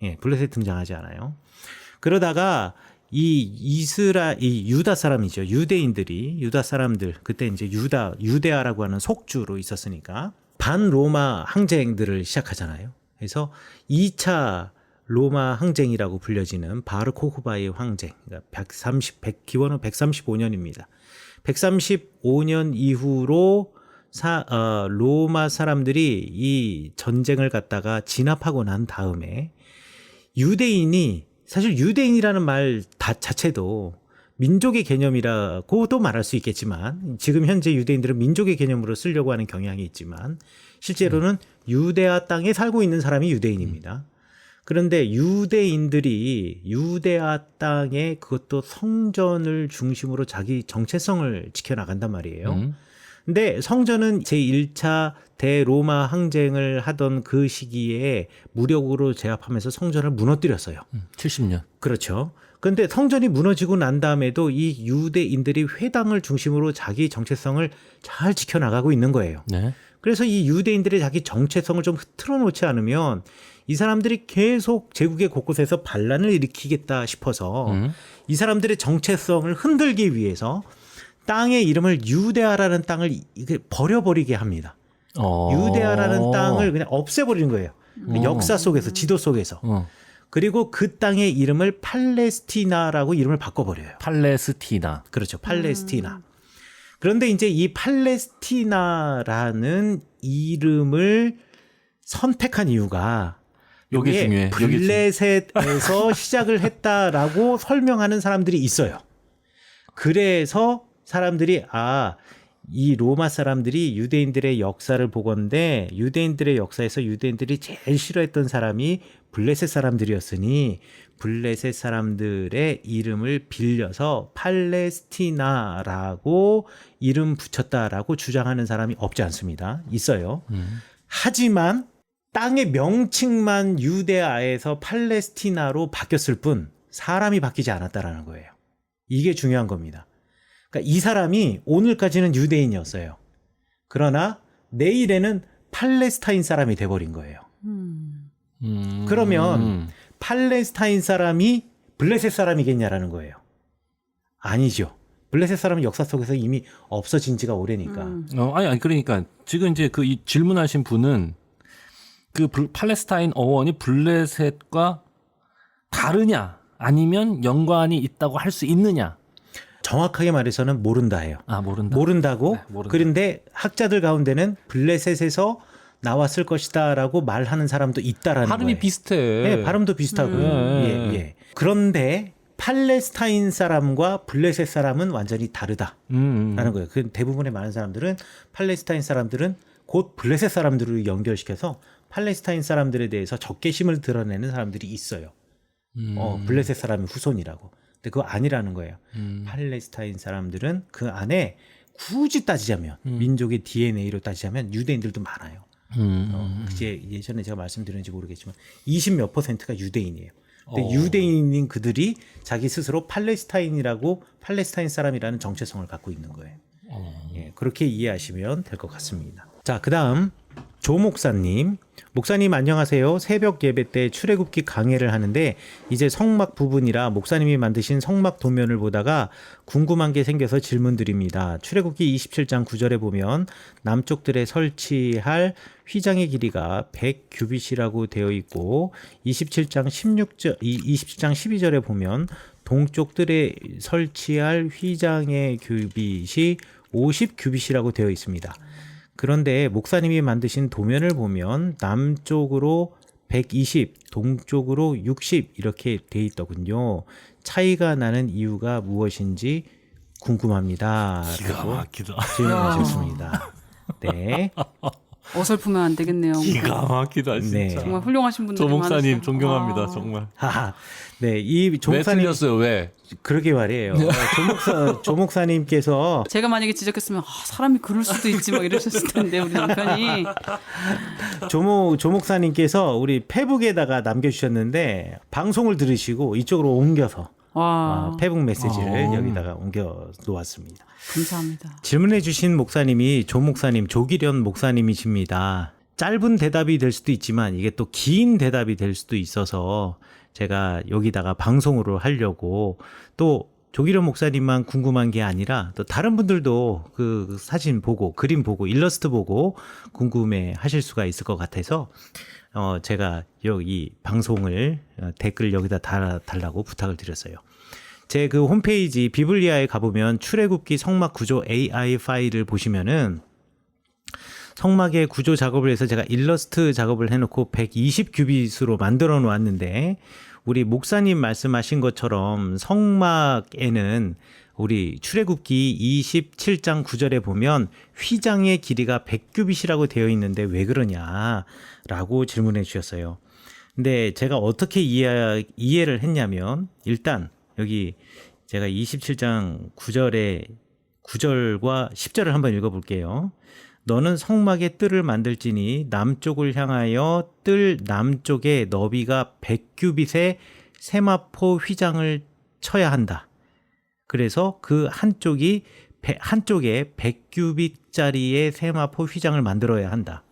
예, 블레셋 등장하지 않아요. 그러다가 이 유다 사람이죠. 유다 사람들, 그때 이제 유대아라고 하는 속주로 있었으니까 반로마 항쟁들을 시작하잖아요. 그래서 2차 로마 항쟁이라고 불려지는 바르코흐바의 항쟁, 그러니까 기원은 135년입니다. 135년 이후로 로마 사람들이 이 전쟁을 갖다가 진압하고 난 다음에 사실 유대인이라는 말 자체도 민족의 개념이라고도 말할 수 있겠지만 지금 현재 유대인들은 민족의 개념으로 쓰려고 하는 경향이 있지만 실제로는 유대아 땅에 살고 있는 사람이 유대인입니다. 그런데 유대인들이 유대아 땅에 그것도 성전을 중심으로 자기 정체성을 지켜나간단 말이에요. 근데 성전은 제1차 대로마 항쟁을 하던 그 시기에 무력으로 제압하면서 성전을 무너뜨렸어요. 70년. 그렇죠. 그런데 성전이 무너지고 난 다음에도 이 유대인들이 회당을 중심으로 자기 정체성을 잘 지켜나가고 있는 거예요. 네. 그래서 이 유대인들의 자기 정체성을 좀 흐트러 놓지 않으면 이 사람들이 계속 제국의 곳곳에서 반란을 일으키겠다 싶어서 이 사람들의 정체성을 흔들기 위해서 땅의 이름을 유대아라는 땅을 버려버리게 합니다. 유대아라는 땅을 그냥 없애버리는 거예요. 역사 속에서, 지도 속에서. 그리고 그 땅의 이름을 팔레스티나라고 이름을 바꿔버려요. 팔레스티나. 그렇죠. 팔레스티나. 그런데 이제 이 팔레스티나라는 이름을 선택한 이유가 여기 중요해. 블레셋에서 시작을 했다라고 설명하는 사람들이 있어요. 그래서 사람들이 이 로마 사람들이 유대인들의 역사를 보건대 유대인들의 역사에서 유대인들이 제일 싫어했던 사람이 블레셋 사람들이었으니 블레셋 사람들의 이름을 빌려서 팔레스티나라고 이름 붙였다라고 주장하는 사람이 없지 않습니다. 있어요. 하지만 땅의 명칭만 유대아에서 팔레스티나로 바뀌었을 뿐 사람이 바뀌지 않았다라는 거예요. 이게 중요한 겁니다. 그러니까 이 사람이 오늘까지는 유대인이었어요. 그러나 내일에는 팔레스타인 사람이 돼버린 거예요. 그러면 팔레스타인 사람이 블레셋 사람이겠냐라는 거예요. 아니죠. 블레셋 사람은 역사 속에서 이미 없어진 지가 오래니까. 아니 그러니까 지금 이제 이 질문하신 분은 그 팔레스타인 어원이 블레셋과 다르냐 아니면 연관이 있다고 할 수 있느냐. 정확하게 말해서는 모른다예요. 모른다. 모른다고. 네, 모른다. 그런데 학자들 가운데는 블레셋에서 나왔을 것이다라고 말하는 사람도 있다라는 발음이 거예요. 비슷해. 네, 발음도 비슷하고요. 예. 그런데 팔레스타인 사람과 블레셋 사람은 완전히 다르다라는 거예요. 그 대부분의 많은 사람들은 팔레스타인 사람들은 곧 블레셋 사람들을 연결시켜서 팔레스타인 사람들에 대해서 적개심을 드러내는 사람들이 있어요. 블레셋 사람의 후손이라고. 근데 그거 아니라는 거예요. 팔레스타인 사람들은 그 안에 굳이 따지자면 민족의 DNA로 따지자면 유대인들도 많아요. 이제 예전에 제가 말씀드렸는지 모르겠지만 20몇 %가 유대인이에요. 근데 유대인인 그들이 자기 스스로 팔레스타인이라고 팔레스타인 사람이라는 정체성을 갖고 있는 거예요. 예, 그렇게 이해하시면 될 것 같습니다. 자, 그다음 조 목사님. 목사님 안녕하세요. 새벽 예배 때 출애굽기 강해를 하는데 이제 성막 부분이라 목사님이 만드신 성막 도면을 보다가 궁금한 게 생겨서 질문드립니다. 출애굽기 27장 9절에 보면 남쪽들에 설치할 휘장의 길이가 100규빗이라고 되어 있고 27장 12절에 보면 동쪽들에 설치할 휘장의 규빗이 50규빗이라고 되어 있습니다. 그런데 목사님이 만드신 도면을 보면 남쪽으로 120, 동쪽으로 60 이렇게 돼 있더군요. 차이가 나는 이유가 무엇인지 궁금합니다. 기가 막히다. 질문하셨습니다. 네. 어설프면 안 되겠네요. 기가 막히다 진짜. 네. 정말 훌륭하신 분들이 조 목사님 많으시다. 존경합니다 아. 정말. 하하. 네, 이 조 왜 목사님 틀렸어요? 왜? 그러게 말이에요. 조 목사님께서 제가 만약에 지적했으면 사람이 그럴 수도 있지 뭐 이러셨을 텐데 우리 남편이 조 목사님께서 우리 페북에다가 남겨주셨는데 방송을 들으시고 이쪽으로 옮겨서 와 페북 메시지를 여기다가 옮겨 놓았습니다. 감사합니다. 질문해 주신 목사님이 조 목사님, 조기련 목사님이십니다. 짧은 대답이 될 수도 있지만 이게 또 긴 대답이 될 수도 있어서 제가 여기다가 방송으로 하려고 또 조기련 목사님만 궁금한 게 아니라 또 다른 분들도 그 사진 보고 그림 보고 일러스트 보고 궁금해 하실 수가 있을 것 같아서 제가 여기 방송을 댓글 여기다 달라고 부탁을 드렸어요. 제 그 홈페이지 비블리아에 가보면 출애굽기 성막 구조 AI 파일을 보시면은 성막의 구조 작업을 해서 제가 일러스트 작업을 해놓고 120 큐빗으로 만들어 놓았는데 우리 목사님 말씀하신 것처럼 성막에는 우리 출애굽기 27장 9절에 보면 휘장의 길이가 100큐빗이라고 되어 있는데 왜 그러냐라고 질문해 주셨어요. 근데 제가 어떻게 이해를 했냐면 일단 여기 제가 27장 9절에 9절과 10절을 한번 읽어볼게요. 너는 성막의 뜰을 만들지니 남쪽을 향하여 뜰 남쪽에 너비가 100큐빗의 세마포 휘장을 쳐야 한다. 그래서 그 한쪽에 100큐빗짜리의 세마포 휘장을 만들어야 한다.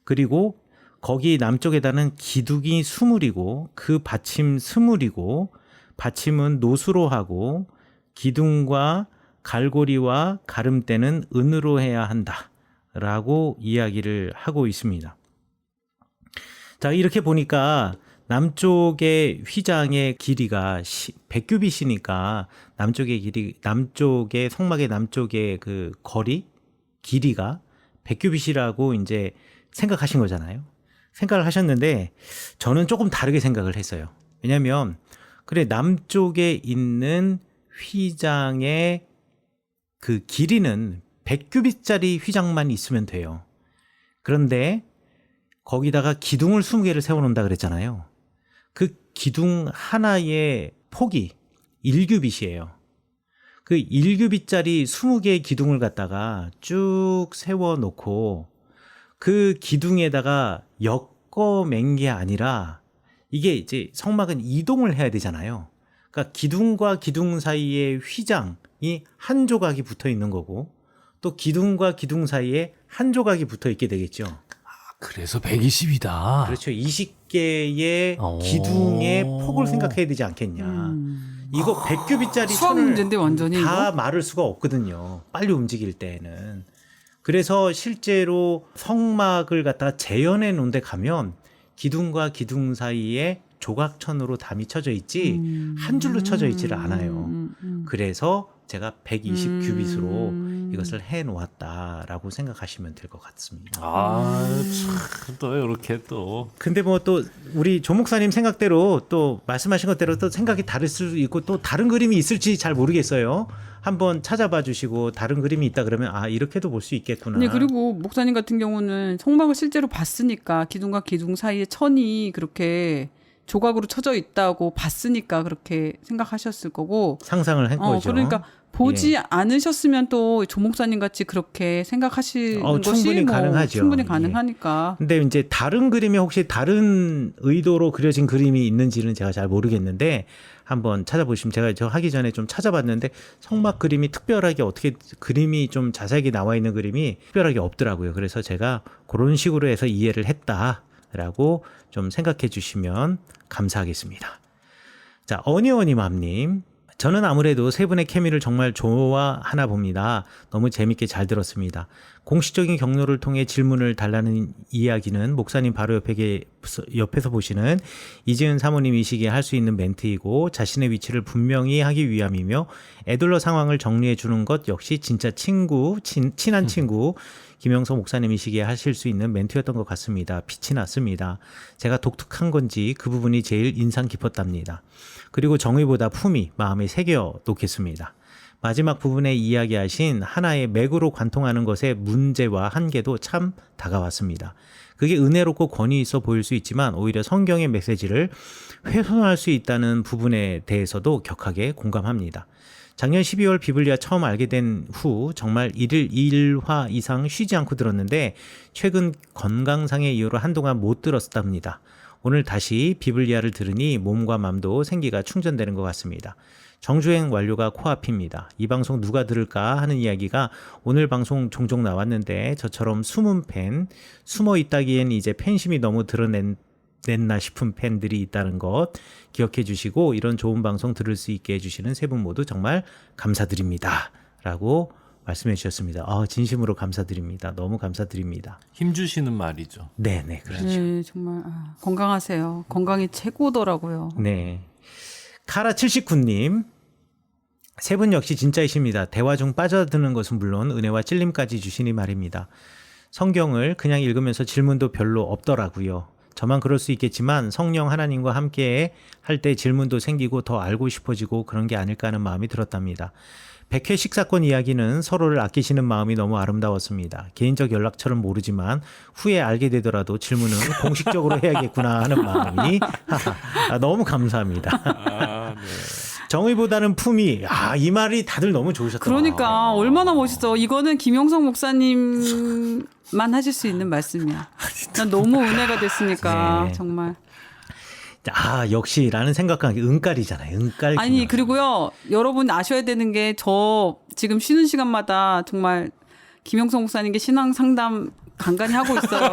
그리고 거기 남쪽에다는 기둥이 20이고 그 받침 20이고 받침은 노수로 하고 기둥과 갈고리와 가름대는 은으로 해야 한다. 라고 이야기를 하고 있습니다. 자, 이렇게 보니까 남쪽의 휘장의 길이가 100큐빗이니까 남쪽의 성막의 남쪽의 그 거리 길이가 100큐빗이라고 이제 생각하신 거잖아요. 생각을 하셨는데 저는 조금 다르게 생각을 했어요. 왜냐하면 그래 남쪽에 있는 휘장의 그 길이는 100큐빗짜리 휘장만 있으면 돼요. 그런데 거기다가 기둥을 20개를 세워놓는다 그랬잖아요. 그 기둥 하나의 폭이 1큐빗이에요. 그 1큐빗짜리 20개의 기둥을 갖다가 쭉 세워놓고 그 기둥에다가 엮어맨 게 아니라 이게 이제 성막은 이동을 해야 되잖아요. 그러니까 기둥과 기둥 사이에 휘장이 한 조각이 붙어 있는 거고 또 기둥과 기둥 사이에 한 조각이 붙어 있게 되겠죠. 그래서 120이다. 그렇죠. 20개의 기둥의 폭을 생각해야 되지 않겠냐. 이거 100큐빗짜리 수학 문제인데 완전히 다 이거? 말을 수가 없거든요. 빨리 움직일 때에는. 그래서 실제로 성막을 갖다가 재현해 놓은 데 가면 기둥과 기둥 사이에 조각천으로 담이 쳐져 있지 한 줄로 쳐져 있지를 않아요. 그래서 제가 120 큐빗으로 이것을 해 놓았다라고 생각하시면 될 것 같습니다. 참, 또 이렇게 또. 근데 뭐 또 우리 조 목사님 생각대로 또 말씀하신 것대로 또 생각이 다를 수도 있고 또 다른 그림이 있을지 잘 모르겠어요. 한번 찾아봐 주시고 다른 그림이 있다 그러면 아 이렇게도 볼 수 있겠구나. 네, 그리고 목사님 같은 경우는 성막을 실제로 봤으니까 기둥과 기둥 사이에 천이 그렇게 조각으로 쳐져 있다고 봤으니까 그렇게 생각하셨을 거고 상상을 한 거죠. 그러니까 보지 않으셨으면 또 조 목사님 같이 그렇게 생각하실 것이 충분히 뭐 가능하죠. 충분히 가능하니까. 근데 이제 다른 그림이 혹시 다른 의도로 그려진 그림이 있는지는 제가 잘 모르겠는데 한번 찾아보시면 제가 저 하기 전에 좀 찾아봤는데 성막 그림이 특별하게 어떻게 그림이 좀 자세하게 나와 있는 그림이 특별하게 없더라고요. 그래서 제가 그런 식으로 해서 이해를 했다라고 좀 생각해 주시면 감사하겠습니다. 자, 어니어니맘님. 저는 아무래도 세 분의 케미를 정말 좋아하나 봅니다. 너무 재밌게 잘 들었습니다. 공식적인 경로를 통해 질문을 달라는 이야기는 목사님 바로 옆에서 보시는 이지은 사모님이시기에 할 수 있는 멘트이고 자신의 위치를 분명히 하기 위함이며 애들러 상황을 정리해 주는 것 역시 진짜 친한 친구 김영석 목사님이시기에 하실 수 있는 멘트였던 것 같습니다. 빛이 났습니다. 제가 독특한 건지 그 부분이 제일 인상 깊었답니다. 그리고 정의보다 품위, 마음에 새겨 놓겠습니다. 마지막 부분에 이야기하신 하나의 맥으로 관통하는 것의 문제와 한계도 참 다가왔습니다. 그게 은혜롭고 권위 있어 보일 수 있지만 오히려 성경의 메시지를 훼손할 수 있다는 부분에 대해서도 격하게 공감합니다. 작년 12월 비블리아 처음 알게 된 후 정말 1일 2화 이상 쉬지 않고 들었는데 최근 건강상의 이유로 한동안 못 들었답니다. 오늘 다시 비블리아를 들으니 몸과 마음도 생기가 충전되는 것 같습니다. 정주행 완료가 코앞입니다. 이 방송 누가 들을까 하는 이야기가 오늘 방송 종종 나왔는데 저처럼 숨은 팬, 숨어 있다기엔 이제 팬심이 너무 드러냈나 싶은 팬들이 있다는 것 기억해 주시고 이런 좋은 방송 들을 수 있게 해주시는 세 분 모두 정말 감사드립니다. 라고 말씀해 주셨습니다. 진심으로 감사드립니다. 너무 감사드립니다. 힘주시는 말이죠. 네네, 그렇죠. 네, 정말 건강하세요. 건강이 최고더라고요. 네. 카라79님, 세 분 역시 진짜이십니다. 대화 중 빠져드는 것은 물론 은혜와 찔림까지 주시니 말입니다. 성경을 그냥 읽으면서 질문도 별로 없더라고요. 저만 그럴 수 있겠지만 성령 하나님과 함께 할 때 질문도 생기고 더 알고 싶어지고 그런 게 아닐까 하는 마음이 들었답니다. 백회 식사권 이야기는 서로를 아끼시는 마음이 너무 아름다웠습니다. 개인적 연락처는 모르지만 후에 알게 되더라도 질문은 공식적으로 해야겠구나 하는 마음이 너무 감사합니다. 네. 정의보다는 품위. 이 말이 다들 너무 좋으셨다. 그러니까 얼마나 멋있어. 이거는 김영석 목사님만 하실 수 있는 말씀이야. 난 너무 은혜가 됐으니까 네. 정말. 역시라는 생각한 게 은깔이잖아요. 은깔. 아니 그리고요 여러분 아셔야 되는 게 저 지금 쉬는 시간마다 정말 김영석 목사님께 신앙 상담 간간히 하고 있어요.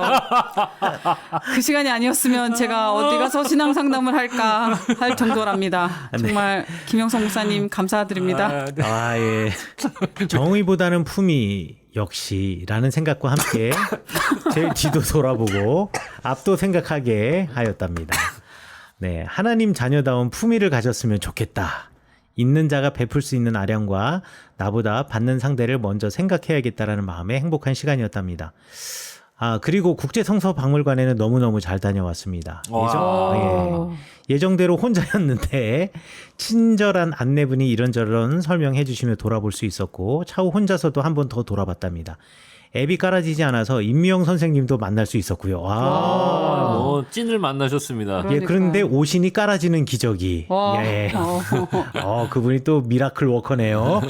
그 시간이 아니었으면 제가 어디 가서 신앙 상담을 할까 할 정도랍니다. 정말 김영석 목사님 감사드립니다. 예. 정의보다는 품위 역시라는 생각과 함께 제 뒤도 돌아보고 앞도 생각하게 하였답니다. 네, 하나님 자녀다운 품위를 가졌으면 좋겠다. 있는 자가 베풀 수 있는 아량과 나보다 받는 상대를 먼저 생각해야겠다라는 마음에 행복한 시간이었답니다. 그리고 국제성서박물관에는 너무너무 잘 다녀왔습니다. 예정대로 혼자였는데 친절한 안내분이 이런저런 설명해 주시며 돌아볼 수 있었고 차후 혼자서도 한 번 더 돌아봤답니다. 앱이 깔아지지 않아서 임미영 선생님도 만날 수 있었고요. 찐을 만나셨습니다. 그런데 오신이 깔아지는 기적이. 그분이 또 미라클 워커네요.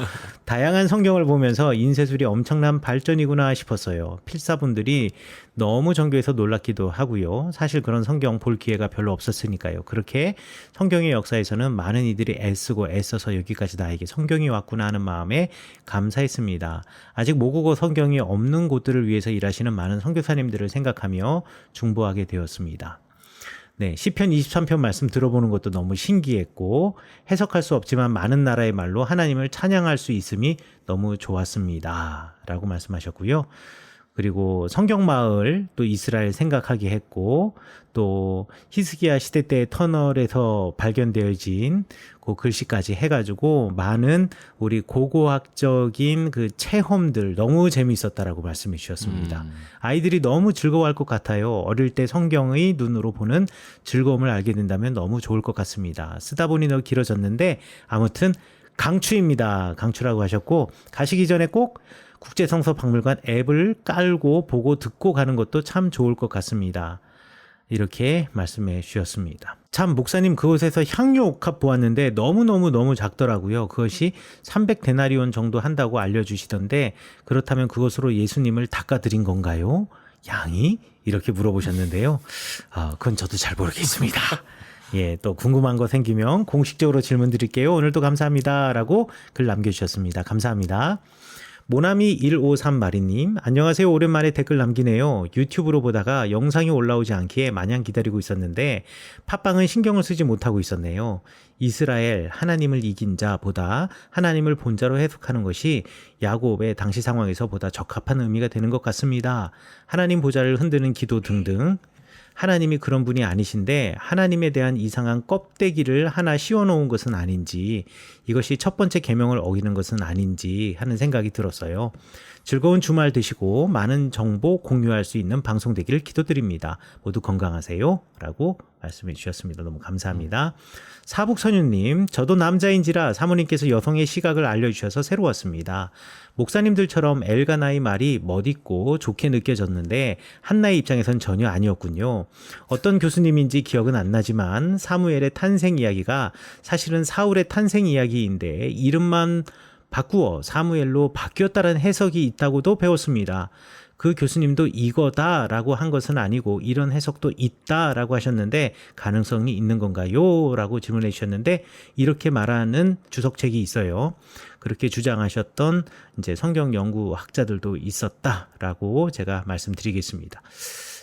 다양한 성경을 보면서 인쇄술이 엄청난 발전이구나 싶었어요. 필사분들이 너무 정교해서 놀랍기도 하고요. 사실 그런 성경 볼 기회가 별로 없었으니까요. 그렇게 성경의 역사에서는 많은 이들이 애쓰고 애써서 여기까지 나에게 성경이 왔구나 하는 마음에 감사했습니다. 아직 모국어 성경이 없는 곳들을 위해서 일하시는 많은 선교사님들을 생각하며 중보하게 되었습니다. 네, 시편 23편 말씀 들어보는 것도 너무 신기했고 해석할 수 없지만 많은 나라의 말로 하나님을 찬양할 수 있음이 너무 좋았습니다. 라고 말씀하셨고요. 그리고 성경마을 또 이스라엘 생각하게 했고 또 히스기야 시대 때 터널에서 발견되어진 그 글씨까지 해가지고 많은 우리 고고학적인 그 체험들 너무 재미있었다라고 말씀해 주셨습니다. 아이들이 너무 즐거워할 것 같아요. 어릴 때 성경의 눈으로 보는 즐거움을 알게 된다면 너무 좋을 것 같습니다. 쓰다 보니 너무 길어졌는데 아무튼 강추입니다. 강추라고 하셨고 가시기 전에 꼭 국제성서박물관 앱을 깔고 보고 듣고 가는 것도 참 좋을 것 같습니다. 이렇게 말씀해 주셨습니다. 참 목사님 그곳에서 향유 옥합 보았는데 너무 작더라고요. 그것이 300데나리온 정도 한다고 알려주시던데 그렇다면 그것으로 예수님을 닦아드린 건가요? 양이? 이렇게 물어보셨는데요. 그건 저도 잘 모르겠습니다. 또 궁금한 거 생기면 공식적으로 질문 드릴게요. 오늘도 감사합니다. 라고 글 남겨주셨습니다. 감사합니다. 모나미 153마리님 안녕하세요. 오랜만에 댓글 남기네요. 유튜브로 보다가 영상이 올라오지 않기에 마냥 기다리고 있었는데 팟빵은 신경을 쓰지 못하고 있었네요. 이스라엘 하나님을 이긴 자보다 하나님을 본자로 해석하는 것이 야곱의 당시 상황에서 보다 적합한 의미가 되는 것 같습니다. 하나님 보좌를 흔드는 기도 등등 하나님이 그런 분이 아니신데 하나님에 대한 이상한 껍데기를 하나 씌워놓은 것은 아닌지, 이것이 첫 번째 계명을 어기는 것은 아닌지 하는 생각이 들었어요. 즐거운 주말 되시고 많은 정보 공유할 수 있는 방송 되기를 기도드립니다. 모두 건강하세요 라고 말씀해 주셨습니다. 너무 감사합니다. 사북선유님, 저도 남자인지라 사모님께서 여성의 시각을 알려주셔서 새로웠습니다. 목사님들처럼 엘가나의 말이 멋있고 좋게 느껴졌는데 한나의 입장에선 전혀 아니었군요. 어떤 교수님인지 기억은 안 나지만 사무엘의 탄생 이야기가 사실은 사울의 탄생 이야기인데 이름만 바꾸어 사무엘로 바뀌었다는 해석이 있다고도 배웠습니다. 그 교수님도 이거다라고 한 것은 아니고 이런 해석도 있다라고 하셨는데 가능성이 있는 건가요? 라고 질문해 주셨는데 이렇게 말하는 주석책이 있어요. 그렇게 주장하셨던 이제 성경 연구학자들도 있었다라고 제가 말씀드리겠습니다.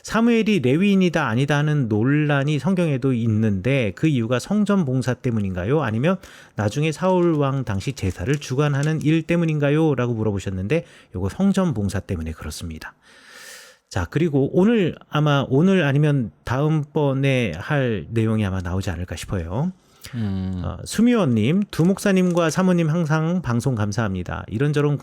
사무엘이 레위인이다 아니다 하는 논란이 성경에도 있는데 그 이유가 성전 봉사 때문인가요? 아니면 나중에 사울 왕 당시 제사를 주관하는 일 때문인가요? 라고 물어보셨는데 요거 성전 봉사 때문에 그렇습니다. 자, 그리고 오늘 아니면 다음번에 할 내용이 아마 나오지 않을까 싶어요. 수미원님, 두 목사님과 사모님 항상 방송 감사합니다. 이런저런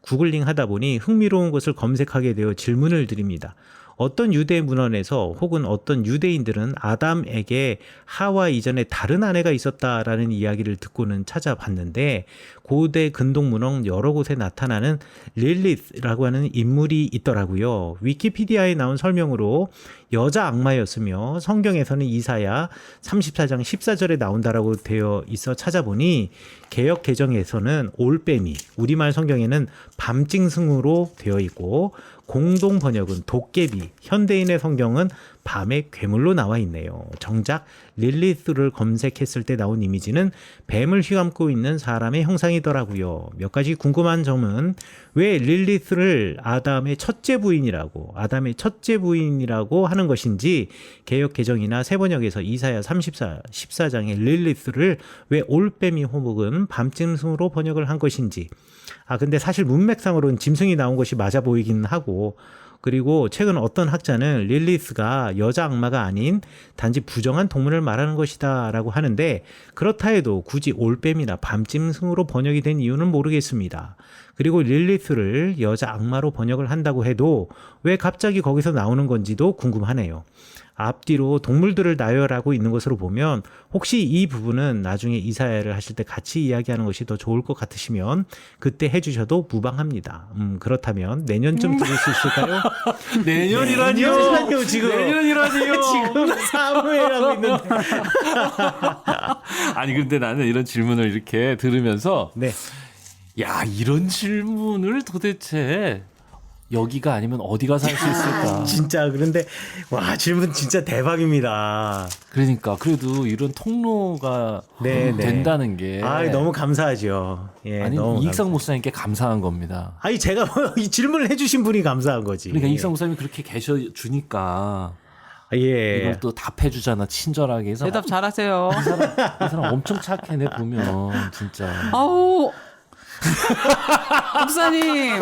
구글링 하다 보니 흥미로운 것을 검색하게 되어 질문을 드립니다. 어떤 유대 문헌에서 혹은 어떤 유대인들은 아담에게 하와 이전에 다른 아내가 있었다라는 이야기를 듣고는 찾아봤는데 고대 근동 문헌 여러 곳에 나타나는 릴리스라고 하는 인물이 있더라고요. 위키피디아에 나온 설명으로 여자 악마였으며 성경에서는 이사야 34장 14절에 나온다라고 되어 있어 찾아보니 개역 개정에서는 올빼미, 우리말 성경에는 밤징승으로 되어 있고 공동 번역은 도깨비, 현대인의 성경은 밤의 괴물로 나와 있네요. 정작 릴리스를 검색했을 때 나온 이미지는 뱀을 휘감고 있는 사람의 형상이더라고요. 몇 가지 궁금한 점은 왜 릴리스를 아담의 첫째 부인이라고 하는 것인지 개역 개정이나 세번역에서 이사야 14장의 릴리스를 왜 올빼미 혹은 밤짐승으로 번역을 한 것인지. 근데 사실 문맥상으로는 짐승이 나온 것이 맞아 보이긴 하고, 그리고 최근 어떤 학자는 릴리스가 여자 악마가 아닌 단지 부정한 동물을 말하는 것이다 라고 하는데, 그렇다 해도 굳이 올빼미나 밤짐승으로 번역이 된 이유는 모르겠습니다. 그리고 릴리스를 여자 악마로 번역을 한다고 해도 왜 갑자기 거기서 나오는 건지도 궁금하네요. 앞뒤로 동물들을 나열하고 있는 것으로 보면 혹시 이 부분은 나중에 이사야를 하실 때 같이 이야기하는 것이 더 좋을 것 같으시면 그때 해주셔도 무방합니다. 그렇다면 내년쯤 들을 수 있을까요? 내년이라니요. 지금. 내년이라니요. 지금 사무엘하고 있는데. 아니 근데 나는 이런 질문을 이렇게 들으면서 네. 야, 이런 질문을 도대체 여기가 아니면 어디 가서 할 수 있을까? 진짜 그런데 와, 질문 진짜 대박입니다. 그러니까 그래도 이런 통로가 된다는 게 너무 감사하죠. 예, 아니 너무 이익상 목사님께 감사한 겁니다. 아니 제가 이 질문을 해주신 분이 감사한 거지. 그러니까 이익상 목사님이 그렇게 계셔 주니까 예. 이걸 또 답해주잖아, 친절하게. 대답 잘하세요. 이 사람 엄청 착해, 내 보면 진짜. 아우. 목사님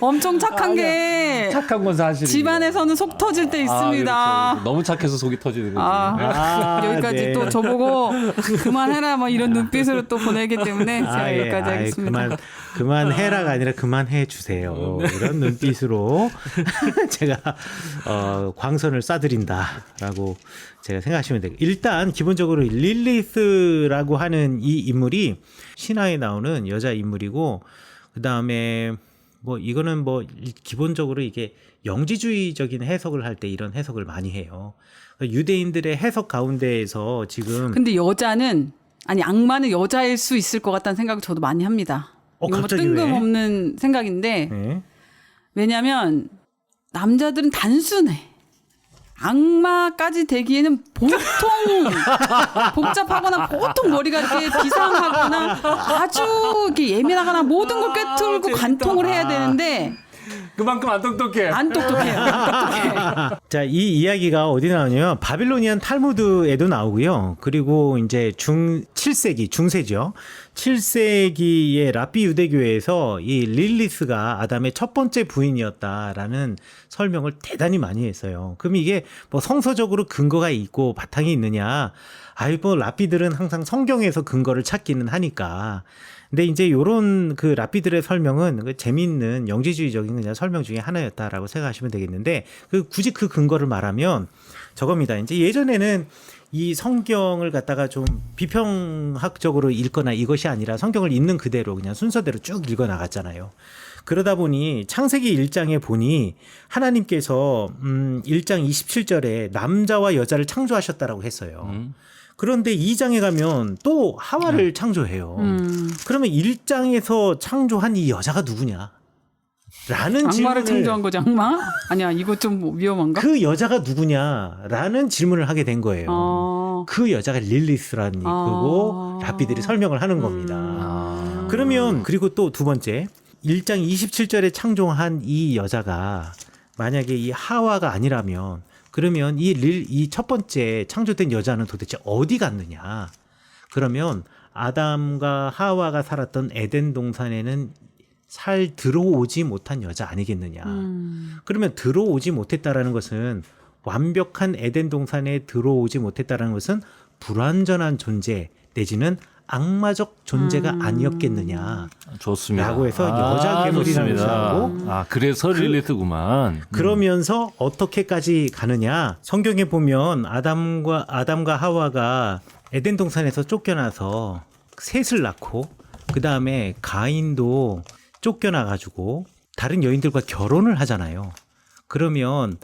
엄청 착한 게 착한 건 사실이에요. 집안에서는 속 터질 때 있습니다. 그렇죠. 너무 착해서 속이 터지는 거지. 여기까지 네. 또 저보고 그만해라 뭐 이런 눈빛으로 또 보내기 때문에 제가 여기까지 하겠습니다. 그만해라가 아니라 그만해 주세요. 이런 눈빛으로 제가 광선을 쏴드린다라고 제가 생각하시면 돼요. 일단 기본적으로 릴리스라고 하는 이 인물이 신화에 나오는 여자 인물이고, 그 다음에 뭐 이거는 뭐 기본적으로 이게 영지주의적인 해석을 할 때 이런 해석을 많이 해요. 유대인들의 해석 가운데에서 지금 근데 악마는 여자일 수 있을 것 같다는 생각을 저도 많이 합니다. 이건 뭐 뜬금없는 생각인데 네. 왜냐하면 남자들은 단순해. 악마까지 되기에는 보통 복잡하거나 보통 머리가 이렇게 비상하거나 아주 이렇게 예민하거나 모든 걸 꿰뚫고 관통을 해야 되는데 그만큼 안 똑똑해. 안 똑똑해요. 안 똑똑해. 자, 이 이야기가 어디 나오냐면 바빌로니안 탈무드에도 나오고요. 그리고 이제 7세기, 중세죠. 7세기의 랍비 유대교에서 이 릴리스가 아담의 첫 번째 부인이었다라는 설명을 대단히 많이 했어요. 그럼 이게 뭐 성서적으로 근거가 있고 바탕이 있느냐? 아이, 뭐 랍비들은 항상 성경에서 근거를 찾기는 하니까. 근데 이제 요런 그 랍비들의 설명은 그 재미있는 영지주의적인 그냥 설명 중에 하나였다라고 생각하시면 되겠는데, 굳이 그 근거를 말하면 저겁니다. 이제 예전에는 이 성경을 갖다가 좀 비평학적으로 읽거나 이것이 아니라 성경을 있는 그대로 그냥 순서대로 쭉 읽어 나갔잖아요. 그러다 보니 창세기 1장에 보니 하나님께서 1장 27절에 남자와 여자를 창조하셨다라고 했어요. 그런데 2장에 가면 또 하와를 창조해요. 그러면 1장에서 창조한 이 여자가 누구냐? 라는 악마를 질문을, 창조한 거지, 악마? 아니야, 이거 좀 위험한가? 그 여자가 누구냐라는 질문을 하게 된 거예요. 그 여자가 릴리스라는 거고 랍비들이 설명을 하는 겁니다. 그러면 그리고 또 두 번째 1장 27절에 창조한 이 여자가 만약에 이 하와가 아니라면 그러면 이 첫 번째 창조된 여자는 도대체 어디 갔느냐? 그러면 아담과 하와가 살았던 에덴 동산에는 들어오지 못한 여자 아니겠느냐? 그러면 들어오지 못했다라는 것은 완벽한 에덴 동산에 들어오지 못했다라는 것은 불완전한 존재 내지는 악마적 존재가 아니었겠느냐? 좋습니다. 라고 해서 여자 괴물이라는 것을 하고 그래서 릴리스구만. 그러면서 어떻게까지 가느냐? 성경에 보면 아담과 하와가 에덴 동산에서 쫓겨나서 셋을 낳고 그 다음에 가인도 쫓겨나 가지고 다른 여인들과 결혼을 하잖아요. 그러면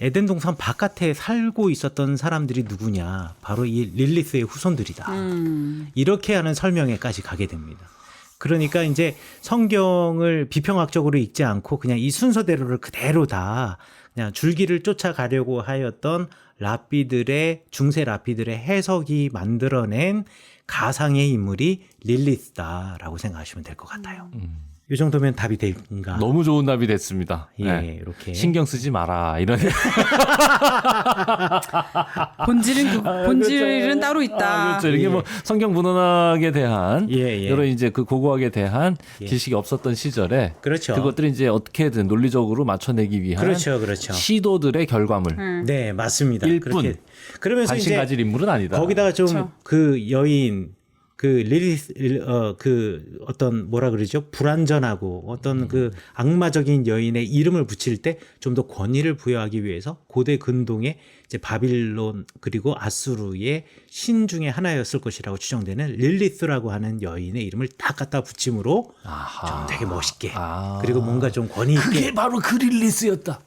에덴 동산 바깥에 살고 있었던 사람들이 누구냐? 바로 이 릴리스의 후손들이다. 이렇게 하는 설명에까지 가게 됩니다. 그러니까 이제 성경을 비평학적으로 읽지 않고 그냥 이 순서대로를 그대로 다 그냥 줄기를 쫓아가려고 하였던 중세 랍비들의 해석이 만들어낸 가상의 인물이 릴리스다라고 생각하시면 될 것 같아요. 이 정도면 답이 될까? 너무 좋은 답이 됐습니다. 예, 네. 이렇게 신경 쓰지 마라 이런. 본질은 따로 있다. 그렇죠. 이게 뭐 성경 문헌학에 대한 예. 여러 이제 그 고고학에 대한 예. 지식이 없었던 시절에 그렇죠. 그것들을 이제 어떻게든 논리적으로 맞춰내기 위한 그렇죠. 시도들의 결과물. 네, 맞습니다. 일뿐. 그렇게 그러면서 관심 이제 가질 인물은 아니다. 거기다가 좀 그렇죠. 그 여인 그 릴리스 그 어떤 뭐라 그러죠? 불완전하고 어떤 그 악마적인 여인의 이름을 붙일 때 좀 더 권위를 부여하기 위해서 고대 근동의 이제 바빌론 그리고 아수르의 신 중에 하나였을 것이라고 추정되는 릴리스라고 하는 여인의 이름을 딱 갖다 붙임으로 좀 되게 멋있게 그리고 뭔가 좀 권위 있게 그게 바로 그 릴리스였다.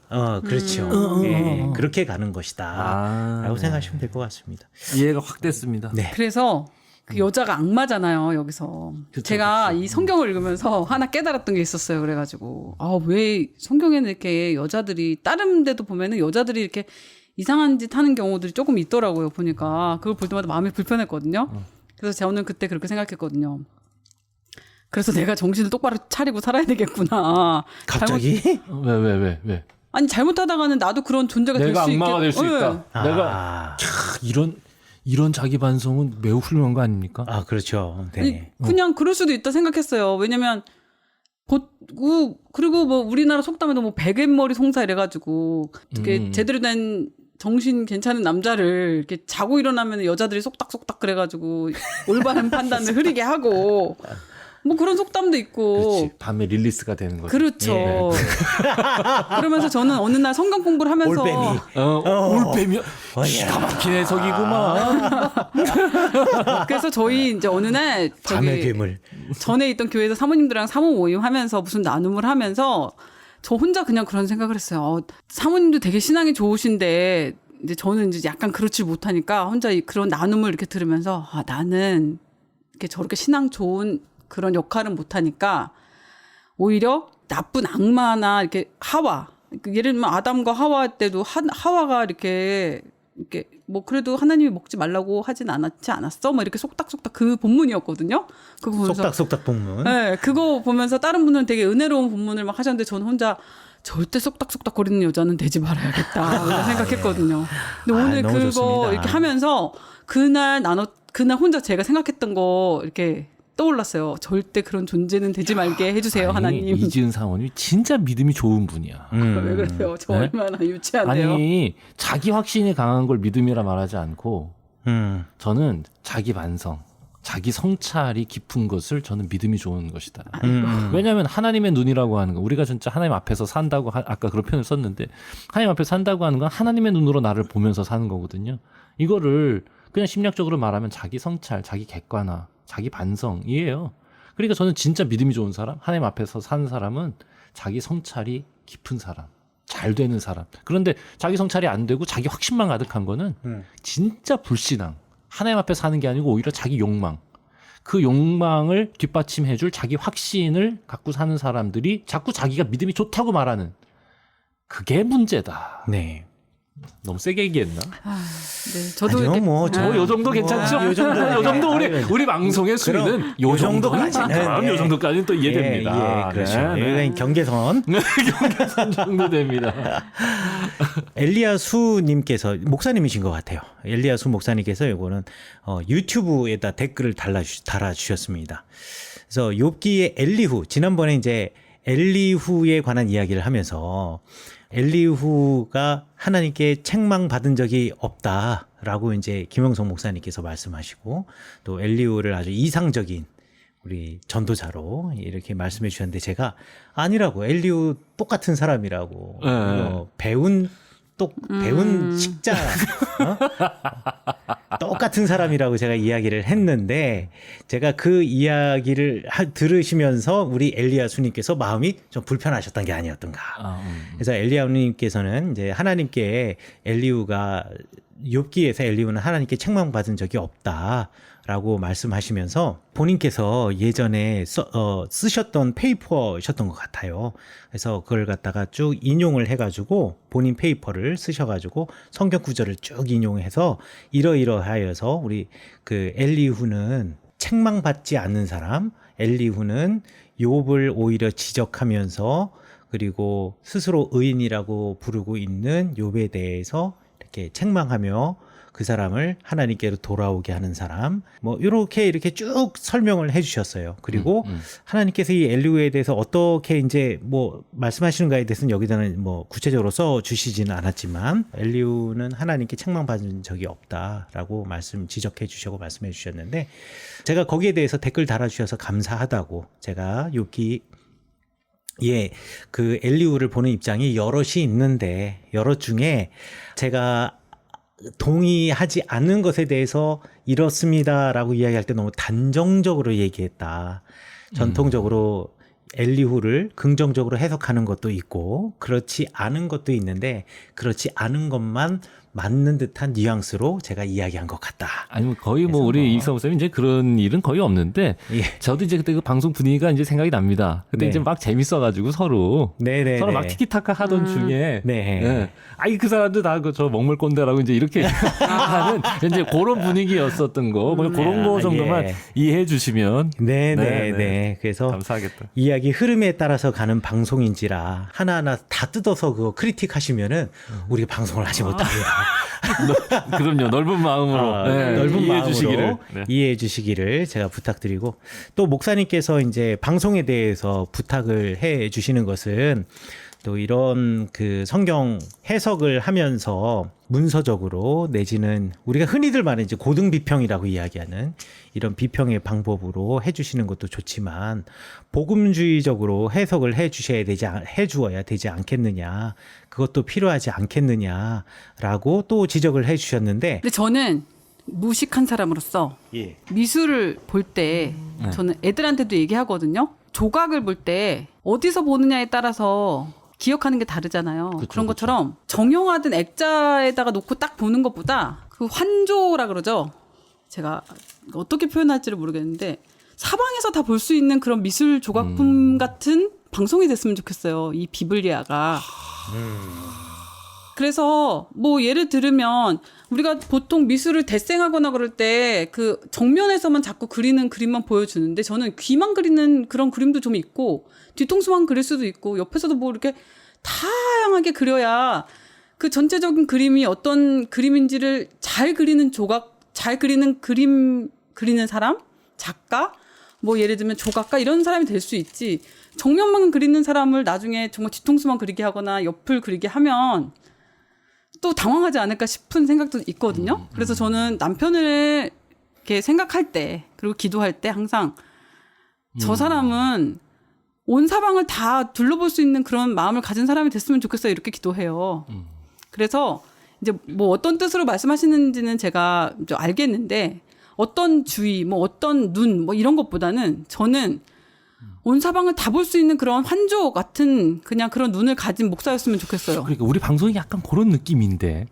그렇죠. 예, 그렇게 가는 것이다라고 생각하시면 될 것 같습니다. 이해가 확 됐습니다. 네. 그래서 그 여자가 악마잖아요, 여기서. 그쵸, 제가 이 성경을 읽으면서 하나 깨달았던 게 있었어요. 그래가지고, 왜 성경에는 이렇게 여자들이, 다른 데도 보면은 여자들이 이렇게 이상한 짓 하는 경우들이 조금 있더라고요, 보니까. 그걸 볼 때마다 마음이 불편했거든요. 그래서 저는 그때 그렇게 생각했거든요. 그래서 내가 정신을 똑바로 차리고 살아야 되겠구나. 갑자기? 왜? 아니, 잘못하다가는 나도 그런 존재가 될 수 있겠다. 내가 악마가 될 수 있다. 내가 이런 자기 반성은 매우 훌륭한 거 아닙니까? 그렇죠. 네. 아니, 그냥 그럴 수도 있다 생각했어요. 왜냐면 그리고 뭐 우리나라 속담에도 뭐 베갯머리 송사 이래가지고 이렇게 제대로 된 정신 괜찮은 남자를 이렇게 자고 일어나면 여자들이 속닥속닥 그래가지고 올바른 판단을 흐리게 하고 뭐 그런 속담도 있고. 그렇지. 밤에 릴리스가 되는 거죠. 그렇죠. 예. 그러면서 저는 어느 날 성경 공부를 하면서 올빼미 기가 막힌 해석이구만. 그래서 저희 이제 어느 날 밤의 괴물. 전에 있던 교회에서 사모님들이랑 사모 모임 하면서 무슨 나눔을 하면서 저 혼자 그냥 그런 생각을 했어요. 사모님도 되게 신앙이 좋으신데 이제 저는 이제 약간 그렇지 못하니까 혼자 그런 나눔을 이렇게 들으면서 나는 이렇게 저렇게 신앙 좋은 그런 역할은 못하니까 오히려 나쁜 악마나 이렇게 하와, 예를 들면 아담과 하와 때도 하와가 이렇게 이렇게 뭐 그래도 하나님이 먹지 말라고 하진 않았지 않았어? 뭐 이렇게 속닥속닥 그 본문이었거든요. 그거 보면서 속닥속닥 본문. 네, 그거 보면서 다른 분들은 되게 은혜로운 본문을 막 하셨는데 저는 혼자 절대 쏙닥쏙닥 거리는 여자는 되지 말아야겠다 이런 생각했거든요. 근데 오늘 너무 그거 좋습니다. 이렇게 하면서 그날 혼자 제가 생각했던 거 이렇게 떠올랐어요. 절대 그런 존재는 되지 말게 해주세요, 하나님. 이지은 사모님이 진짜 믿음이 좋은 분이야. 왜 그러세요? 저 네? 얼마나 유치한데요. 아니 자기 확신이 강한 걸 믿음이라 말하지 않고 저는 자기 반성, 자기 성찰이 깊은 것을 저는 믿음이 좋은 것이다. 왜냐하면 하나님의 눈이라고 하는 거, 우리가 진짜 하나님 앞에서 산다고 아까 그런 표현을 썼는데 하나님 앞에서 산다고 하는 건 하나님의 눈으로 나를 보면서 사는 거거든요. 이거를 그냥 심리학적으로 말하면 자기 성찰, 자기 객관화, 자기 반성이에요. 그러니까 저는 진짜 믿음이 좋은 사람, 하나님 앞에서 사는 사람은 자기 성찰이 깊은 사람, 잘 되는 사람. 그런데 자기 성찰이 안 되고 자기 확신만 가득한 거는 진짜 불신앙. 하나님 앞에 사는 게 아니고 오히려 자기 욕망. 그 욕망을 뒷받침해줄 자기 확신을 갖고 사는 사람들이 자꾸 자기가 믿음이 좋다고 말하는 그게 문제다. 네. 너무 세게 얘기했나? 네, 저도 아니요, 이렇게- 뭐 저- 요 정도 괜찮죠? 요 정도. 요 정도 네. 우리 방송의 수위는 요 정도까지는 정도까지는, 요 정도까지는 또 이해됩니다. 예, 그렇죠. 네, 네. 여기가 경계선. 경계선 정도 됩니다. 엘리야수님께서 목사님이신 것 같아요. 엘리야수 목사님께서 이거는 유튜브에다 댓글을 달아주셨습니다. 그래서 욥기의 엘리후, 지난번에 이제 엘리후에 관한 이야기를 하면서 엘리후가 하나님께 책망받은 적이 없다라고 이제 김영성 목사님께서 말씀하시고, 또 엘리후를 아주 이상적인 우리 전도자로 이렇게 말씀해 주셨는데, 제가 아니라고, 엘리후 똑같은 사람이라고, 배운 식자, 똑같은 사람이라고 제가 이야기를 했는데, 제가 그 이야기를 들으시면서 우리 엘리야수님께서 마음이 좀 불편하셨던 게 아니었던가. 그래서 엘리야수님께서는 이제 하나님께 엘리후가, 욥기에서 엘리후는 하나님께 책망받은 적이 없다라고 말씀하시면서 본인께서 예전에 쓰셨던 페이퍼셨던 것 같아요. 그래서 그걸 갖다가 쭉 인용을 해가지고 본인 페이퍼를 쓰셔가지고 성경 구절을 쭉 인용해서 이러이러하여서 우리 그 엘리후는 책망받지 않는 사람, 엘리후는 욥을 오히려 지적하면서 그리고 스스로 의인이라고 부르고 있는 욥에 대해서 이렇게 책망하며 그 사람을 하나님께로 돌아오게 하는 사람, 뭐 이렇게 쭉 설명을 해주셨어요. 그리고 하나님께서 이 엘리후에 대해서 어떻게 이제 뭐 말씀하시는가에 대해서는 여기다는 뭐 구체적으로 써 주시지는 않았지만, 엘리후는 하나님께 책망받은 적이 없다라고 지적해 주시고 말씀해 주셨는데, 제가 거기에 대해서 댓글 달아주셔서 감사하다고, 제가 그 엘리후를 보는 입장이 여럿이 있는데, 여럿 중에 제가 동의하지 않는 것에 대해서 이렇습니다라고 이야기할 때 너무 단정적으로 얘기했다. 전통적으로 엘리후를 긍정적으로 해석하는 것도 있고 그렇지 않은 것도 있는데, 그렇지 않은 것만 맞는 듯한 뉘앙스로 제가 이야기한 것 같다. 아니면 거의 뭐 우리 이익성 목사님 이제 그런 일은 거의 없는데, 예. 저도 이제 그때 그 방송 분위기가 이제 생각이 납니다. 그때 네. 이제 막 재밌어가지고 서로 막 티키타카 하던 중에, 네. 아이 그 사람들 다 저 먹물 꼰대라고 이제 이렇게 하는 이제 그런 분위기였었던 거, 뭐 그런 거 정도만 예. 이해해 주시면 네. 그래서 감사하겠다. 이야기 흐름에 따라서 가는 방송인지라 하나하나 다 뜯어서 그거 크리틱하시면은 우리가 방송을 하지 못합니다. 그럼요, 넓은 마음으로 넓은 이해해 마음으로 주시기를. 이해해 주시기를 제가 부탁드리고, 또 목사님께서 이제 방송에 대해서 부탁을 해 주시는 것은 또 이런 그 성경 해석을 하면서 문서적으로 내지는 우리가 흔히들 말하는 이제 고등 비평이라고 이야기하는 이런 비평의 방법으로 해주시는 것도 좋지만, 복음주의적으로 해석을 해주어야 되지 않겠느냐, 그것도 필요하지 않겠느냐라고 또 지적을 해주셨는데, 근데 저는 무식한 사람으로서 예. 미술을 볼 때 저는 애들한테도 얘기하거든요. 조각을 볼 때 어디서 보느냐에 따라서 기억하는 게 다르잖아요. 그쵸, 그런 것처럼 정형화된 액자에다가 놓고 딱 보는 것보다 그 환조라 그러죠. 제가 어떻게 표현할지를 모르겠는데 사방에서 다 볼 수 있는 그런 미술 조각품 같은 방송이 됐으면 좋겠어요. 이 비블리아가. 그래서 뭐 예를 들으면 우리가 보통 미술을 대생하거나 그럴 때 그 정면에서만 자꾸 그리는 그림만 보여주는데 저는 귀만 그리는 그런 그림도 좀 있고 뒤통수만 그릴 수도 있고 옆에서도 뭐 이렇게 다양하게 그려야 그 전체적인 그림이 어떤 그림인지를 잘 그리는 조각, 잘 그리는 그림 그리는 사람, 작가, 뭐 예를 들면 조각가 이런 사람이 될 수 있지. 정면만 그리는 사람을 나중에 정말 뒤통수만 그리게 하거나 옆을 그리게 하면 또 당황하지 않을까 싶은 생각도 있거든요. 그래서 저는 남편을 이렇게 생각할 때 그리고 기도할 때 항상 저 사람은 온 사방을 다 둘러볼 수 있는 그런 마음을 가진 사람이 됐으면 좋겠어요. 이렇게 기도해요. 그래서 이제 뭐 어떤 뜻으로 말씀하시는지는 제가 좀 알겠는데 어떤 주의, 뭐 어떤 눈, 뭐 이런 것보다는 저는 온 사방을 다 볼 수 있는 그런 환조 같은 그냥 그런 눈을 가진 목사였으면 좋겠어요. 그러니까 우리 방송이 약간 그런 느낌인데.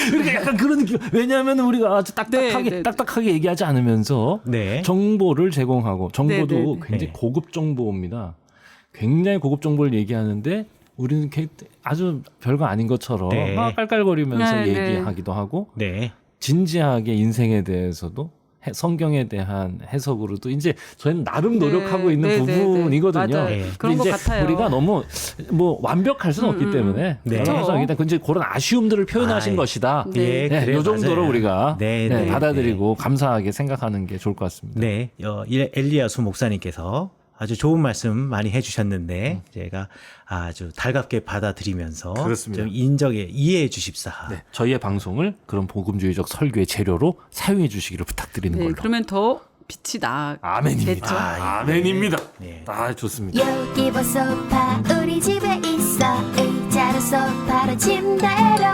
그러니까 약간 그런 느낌. 왜냐하면 우리가 아주 딱딱하게 얘기하지 않으면서 네. 정보를 제공하고 정보도 네. 굉장히 네. 고급 정보입니다. 굉장히 고급 정보를 얘기하는데 우리는 아주 별거 아닌 것처럼 네. 막 깔깔거리면서 네, 네. 얘기하기도 하고 네. 진지하게 인생에 대해서도 성경에 대한 해석으로도 이제 저희는 나름 노력하고 있는 부분이거든요. 맞아요. 네. 그런 것 이제 같아요. 우리가 너무 뭐 완벽할 수는 없기 때문에 네. 이제 그런 아쉬움들을 표현하신 아이. 것이다. 네. 네, 그래요, 이 정도로 맞아요. 우리가 네, 네, 받아들이고 감사하게 생각하는 게 좋을 것 같습니다. 네, 엘리야수 목사님께서 아주 좋은 말씀 많이 해주셨는데 제가 아주 달갑게 받아들이면서 그렇습니다. 좀 이해해 주십사. 네, 저희의 방송을 그런 복음주의적 설교의 재료로 사용해 주시기를 부탁드리는 네, 걸로. 그러면 더 빛이 아멘입니다. 나겠죠. 아멘입니다. 네. 아, 좋습니다. 여기 보 소파 우리 집에 있어 의자로 소파로 침대로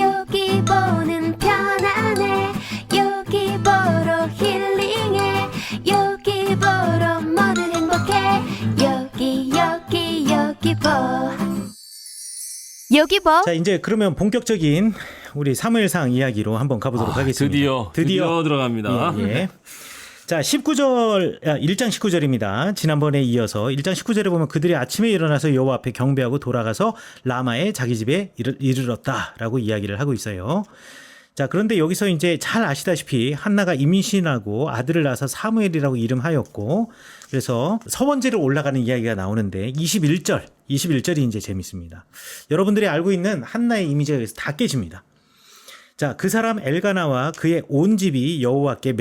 여기 보는 편안해 여기 보러 힐링해 여기 보러 모두 행복해 여기 보 자, 이제 그러면 본격적인 우리 사무엘상 이야기로 한번 가보도록 하겠습니다. 드디어 들어갑니다. 예, 예. 자, 1장 19절입니다. 지난번에 이어서 1장 19절에 보면 그들이 아침에 일어나서 여호와 앞에 경배하고 돌아가서 라마의 자기 집에 이르렀다라고 이야기를 하고 있어요. 자, 그런데 여기서 이제 잘 아시다시피 한나가 임신하고 아들을 낳아서 사무엘이라고 이름하였고 그래서 서원제를 올라가는 이야기가 나오는데 21절이 이제 재밌습니다. 여러분들이 알고 있는 한나의 이미지가 여기서 다 깨집니다. 자, 그 사람 엘가나와 그의 온 집이 여호와께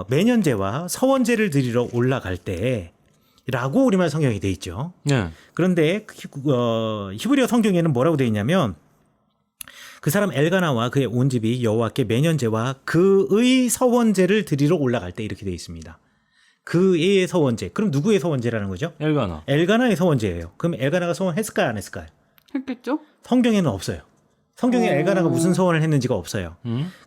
매년제와 서원제를 드리러 올라갈 때라고 우리말 성경이 돼 있죠. 네. 그런데 히브리어 성경에는 뭐라고 돼 있냐면 그 사람 엘가나와 그의 온 집이 여호와께 매년제와 그의 서원제를 드리러 올라갈 때 이렇게 돼 있습니다. 그의 서원제. 그럼 누구의 서원제라는 거죠? 엘가나. 엘가나의 서원제예요. 그럼 엘가나가 서원했을까요, 안 했을까요? 했겠죠? 성경에는 없어요. 성경에 엘가나가 무슨 서원을 했는지가 없어요.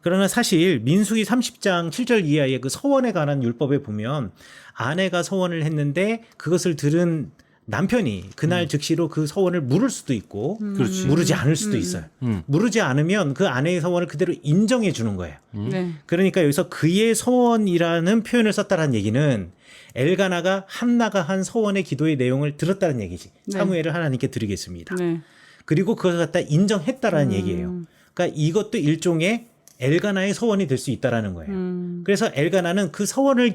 그러나 사실 민수기 30장 7절 이하의 그 서원에 관한 율법에 보면 아내가 서원을 했는데 그것을 들은 남편이 그날 즉시로 그 서원을 물을 수도 있고 그렇지. 물으지 않을 수도 있어요. 물으지 않으면 그 아내의 서원을 그대로 인정해 주는 거예요. 네. 그러니까 여기서 그의 서원이라는 표현을 썼다는 얘기는 엘가나가 한나가 한 서원의 기도의 내용을 들었다는 얘기지. 네. 사무엘을 하나님께 드리겠습니다. 네. 그리고 그것을 갖다 인정했다라는 얘기예요. 그러니까 이것도 일종의 엘가나의 서원이 될 수 있다라는 거예요. 그래서 엘가나는 그 서원을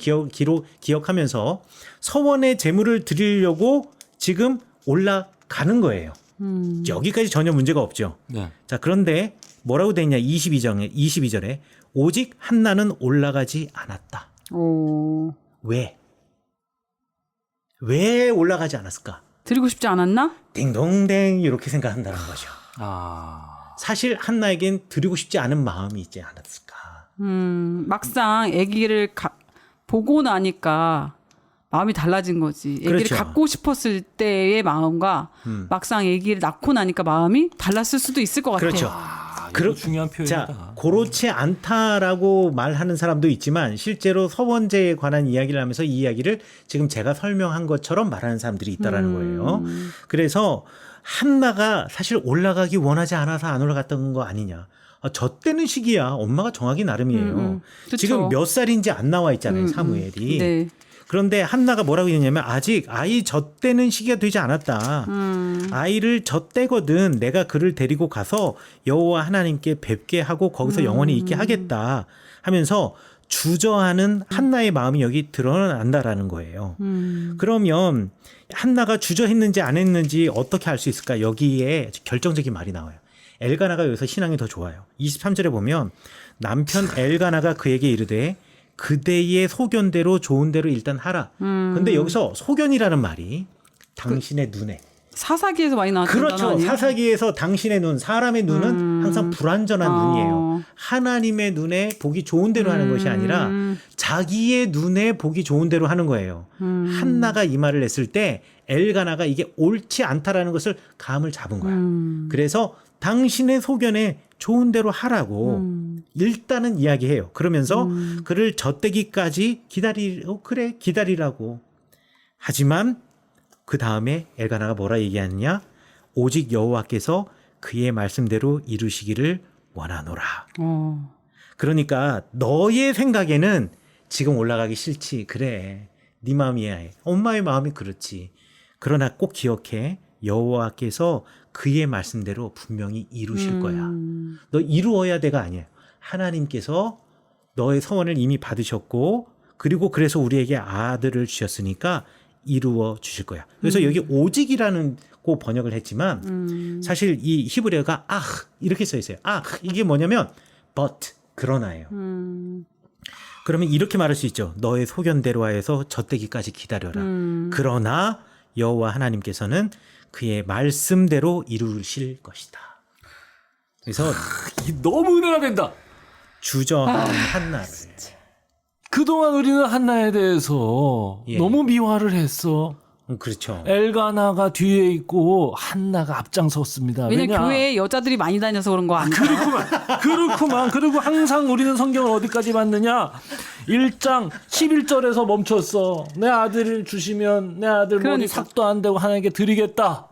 기억하면서 서원의 제물을 드리려고 지금 올라가는 거예요. 여기까지 전혀 문제가 없죠. 네. 자, 그런데 뭐라고 돼 있냐? 22절에 오직 한나는 올라가지 않았다. 오. 왜 올라가지 않았을까? 드리고 싶지 않았나? 딩동댕 이렇게 생각한다는 거죠. 사실 한나에겐 드리고 싶지 않은 마음이 있지 않았을까? 막상 아기를 보고 나니까 마음이 달라진 거지. 아기를 그렇죠. 갖고 싶었을 때의 마음과 막상 아기를 낳고 나니까 마음이 달랐을 수도 있을 것 같아요. 그렇죠. 이거 중요한 표현이다. 자, 그렇지 않다라고 말하는 사람도 있지만 실제로 서원제에 관한 이야기를 하면서 이 이야기를 지금 제가 설명한 것처럼 말하는 사람들이 있다라는 거예요. 그래서 한나가 사실 올라가기 원하지 않아서 안 올라갔던 거 아니냐. 저 때는 시기야. 엄마가 정하기 나름이에요. 그쵸. 지금 몇 살인지 안 나와 있잖아요. 사무엘이. 네. 그런데 한나가 뭐라고 했냐면 아직 아이 젖대는 시기가 되지 않았다. 아이를 젖대거든 내가 그를 데리고 가서 여호와 하나님께 뵙게 하고 거기서 영원히 있게 하겠다 하면서 주저하는 한나의 마음이 여기 드러난다라는 거예요. 그러면 한나가 주저했는지 안 했는지 어떻게 알 수 있을까? 여기에 결정적인 말이 나와요. 엘가나가 여기서 신앙이 더 좋아요. 23절에 보면 남편 엘가나가 그에게 이르되 그대의 소견대로 좋은 대로 일단 하라. 근데 여기서 소견이라는 말이 당신의 눈에 사사기에서 많이 나왔던 단어 그렇죠. 아니에요? 사사기에서 당신의 눈, 사람의 눈은 항상 불완전한 눈이에요. 하나님의 눈에 보기 좋은 대로 하는 것이 아니라 자기의 눈에 보기 좋은 대로 하는 거예요. 한나가 이 말을 했을 때 엘가나가 이게 옳지 않다라는 것을 감을 잡은 거야. 그래서 당신의 소견에 좋은 대로 하라고 일단은 이야기해요. 그러면서 그를 젖대기까지 그래 기다리라고. 하지만 그 다음에 엘가나가 뭐라 얘기하느냐? 오직 여호와께서 그의 말씀대로 이루시기를 원하노라. 그러니까 너의 생각에는 지금 올라가기 싫지. 그래. 네 마음이 이해해. 엄마의 마음이 그렇지. 그러나 꼭 기억해. 여호와께서 그의 말씀대로 분명히 이루실 거야. 너 이루어야 돼가 아니에요. 하나님께서 너의 서원을 이미 받으셨고 그리고 그래서 우리에게 아들을 주셨으니까 이루어 주실 거야. 그래서 여기 오직이라는 고 번역을 했지만 사실 이 히브리어가 이렇게 써 있어요. 이게 뭐냐면 but 그러나예요. 그러면 이렇게 말할 수 있죠. 너의 소견대로 하여서 젖대기까지 기다려라. 그러나 여호와 하나님께서는 그의 말씀대로 이루실 것이다. 그래서 너무 은혜가 된다. 주저하는 한나를 그동안 우리는 한나에 대해서 예. 너무 미화를 했어. 그렇죠. 엘가나가 뒤에 있고 한나가 앞장섰습니다. 왜냐면 교회에 여자들이 많이 다녀서 그런 거 아니야? 그렇구만. 그리고 항상 우리는 성경을 어디까지 봤느냐? 1장 11절에서 멈췄어. 내 아들을 주시면 내 아들 머리 그러니까. 삭도 안 되고 하나님께 드리겠다.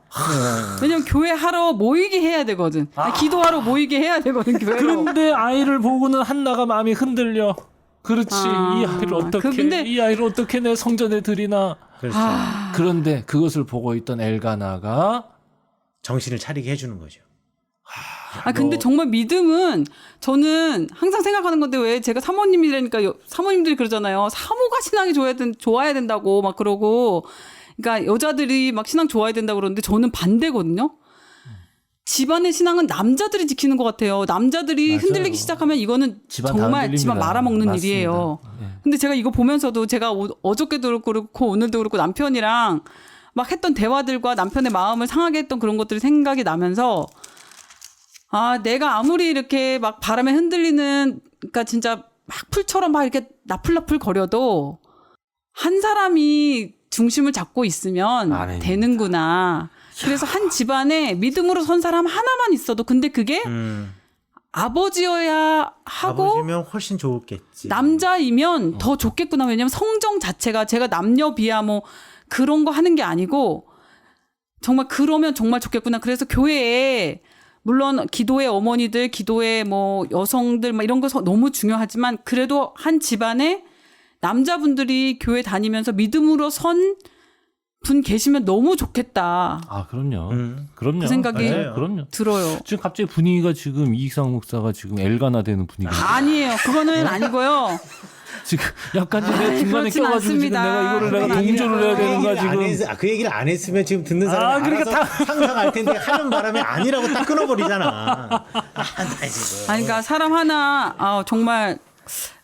왜냐면 교회 하러 모이게 해야 되거든. 기도하러 모이게 해야 되거든 교회로. 그런데 아이를 보고는 한나가 마음이 흔들려. 그렇지. 이 아이를 어떻게 이 아이를 어떻게 내 성전에 드리나. 그렇죠. 그런데 그것을 보고 있던 엘가나가 정신을 차리게 해주는 거죠. 근데 정말 믿음은 저는 항상 생각하는 건데 왜 제가 사모님이라니까 사모님들이 그러잖아요. 사모가 신앙이 좋아야 된다고 막 그러고 그러니까 여자들이 막 신앙 좋아야 된다고 그러는데 저는 반대거든요. 집안의 신앙은 남자들이 지키는 것 같아요. 남자들이 맞아요. 흔들리기 시작하면 이거는 집안 다 정말 흔들립니다. 집안 말아먹는 맞습니다. 일이에요. 예. 근데 제가 이거 보면서도 제가 어저께도 그렇고 오늘도 그렇고 남편이랑 막 했던 대화들과 남편의 마음을 상하게 했던 그런 것들이 생각이 나면서 내가 아무리 이렇게 막 바람에 흔들리는 그러니까 진짜 막 풀처럼 막 이렇게 나풀나풀 거려도 한 사람이 중심을 잡고 있으면 아닙니다. 되는구나. 그래서 한 집안에 믿음으로 선 사람 하나만 있어도 근데 그게 아버지여야 하고 아버지면 훨씬 좋겠지. 남자이면 더 좋겠구나. 왜냐면 성정 자체가 제가 남녀 비하 뭐 그런 거 하는 게 아니고 정말 그러면 정말 좋겠구나. 그래서 교회에 물론 기도의 어머니들, 기도의 뭐 여성들 막 이런 거 너무 중요하지만 그래도 한 집안에 남자분들이 교회 다니면서 믿음으로 선 분 계시면 너무 좋겠다. 그럼요. 그럼요. 그 생각이 네, 그럼요. 들어요. 지금 갑자기 분위기가 지금 이익상 목사가 지금 엘가나 되는 분위기. 아니에요. 그거는 아니고요. 지금 약간 내 중간에 그렇진 껴가지고 지금 않습니다. 내가 이거를 내가 그건 동조를 해야 되는 거야 지금. 그 얘기를 안 했으면 지금 듣는 사람이 그러니까 알아서 상상할 텐데 하는 바람에 아니라고 딱 끊어버리잖아. 나 지금. 그러니까 사람 하나 정말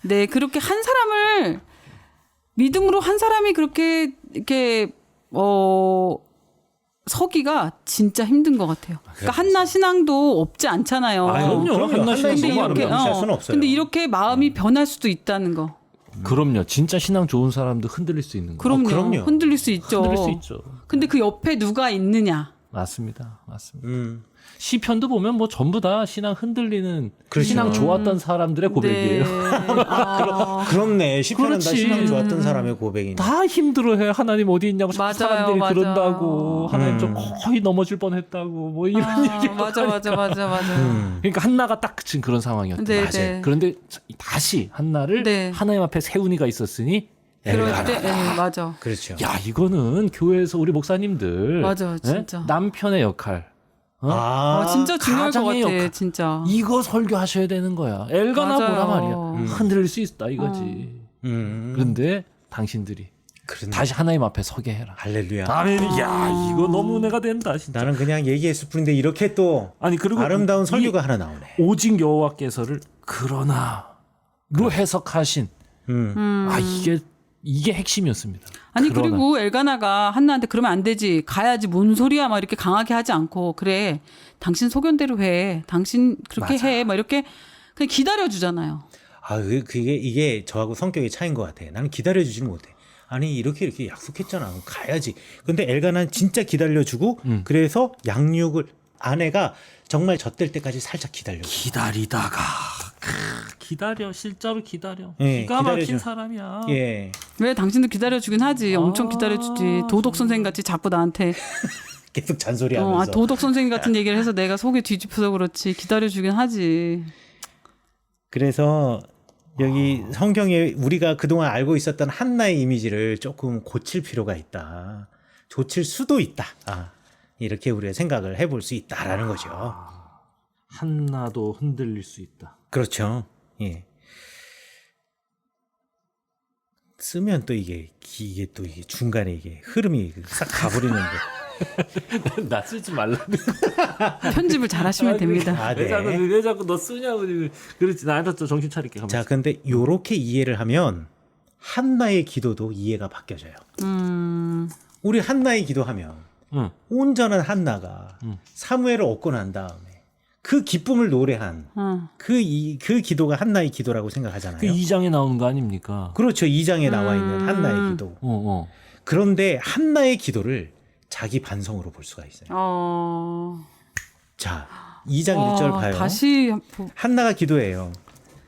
네 그렇게 한 사람을 믿음으로 한 사람이 그렇게 이렇게 서기가 진짜 힘든 것 같아요. 그러니까 한나 신앙도 없지 않잖아요. 그럼요. 한나 신앙 근데 너무 이렇게 아름다워. 수는 없어요. 근데 이렇게 마음이 변할 수도 있다는 거. 그럼요. 진짜 신앙 좋은 사람도 흔들릴 수 있는 거. 그럼요. 그럼요. 흔들릴 수 있죠. 흔들릴 수 있죠. 근데 그 옆에 누가 있느냐. 맞습니다. 시편도 보면 뭐 전부 다 신앙 흔들리는 그렇죠. 신앙 좋았던 사람들의 고백이에요. 네. 그렇네. 시편은 다 그렇지. 신앙 좋았던 사람의 고백이네. 다 힘들어해. 하나님 어디 있냐고 맞아요, 사람들이 맞아. 그런다고. 하나님 좀 거의 넘어질 뻔했다고. 뭐 이런 얘기. 맞아. 그러니까 한나가 딱 지금 그런 상황이었다. 네, 맞아요. 네. 그런데 다시 한나를 네. 하나님 앞에 세운 이가 있었으니 그럴 엘가나. 때, 맞아. 그렇죠. 야, 이거는 교회에서 우리 목사님들 맞아, 예? 진짜. 남편의 역할. 진짜 중요할 것 가장의 같아, 역할. 진짜. 이거 설교하셔야 되는 거야. 엘가나 맞아요. 보라 말이야. 흔들릴 수 있다 이거지. 그런데 당신들이 다시 하나님 앞에 서게 해라. 할렐루야. 아멘. 야, 이거 너무 은혜가 된다 진짜. 나는 그냥 얘기했을 뿐인데 이렇게 또 아니 그리고 아름다운 이 설교가 하나 나오네. 오직 여호와께서를 그러나로 해석하신 이게 핵심이었습니다. 아니 그러나. 그리고 엘가나가 한나한테 그러면 안 되지 가야지 뭔 소리야 막 이렇게 강하게 하지 않고 그래 당신 소견대로 해 당신 그렇게 맞아. 해 막 이렇게 그냥 기다려주잖아요. 이게 저하고 성격의 차이인 것 같아. 나는 기다려주지 못해. 아니 이렇게 약속했잖아. 가야지. 근데 엘가나는 진짜 기다려주고 그래서 양육을 아내가 정말 젖될 때까지 살짝 기다려줘. 기다리다가 기다려 실제로 기다려. 예, 기가 막힌 기다려줘. 사람이야. 예. 왜 당신도 기다려주긴 하지. 엄청 기다려주지. 도덕 선생님 같이 자꾸 나한테 계속 잔소리하면서. 도덕 선생님 같은 얘기를 해서 내가 속이 뒤집혀서 그렇지 기다려주긴 하지. 그래서 여기 성경에 우리가 그동안 알고 있었던 한나의 이미지를 조금 고칠 필요가 있다. 고칠 수도 있다. 이렇게 우리가 생각을 해볼 수 있다라는 거죠. 한나도 흔들릴 수 있다. 그렇죠. 예. 쓰면 또 이게 중간에 이게 흐름이 싹 가버리는데. 나 쓰지 말라고. 편집을 잘 하시면 됩니다. 네. 왜 자꾸 너 쓰냐고. 그렇지. 나한테 또 정신 차릴게. 자, 근데 요렇게 이해를 하면 한나의 기도도 이해가 바뀌어져요. 우리 한나의 기도하면 온전한 한나가 사무엘을 얻고 난 다음에 그 기쁨을 노래한 그 기도가 한나의 기도라고 생각하잖아요. 그 2장에 나오는 거 아닙니까? 그렇죠. 2장에 나와 있는 한나의 기도. 그런데 한나의 기도를 자기 반성으로 볼 수가 있어요. 자, 2장 1절 봐요. 다시 한나가 기도해요.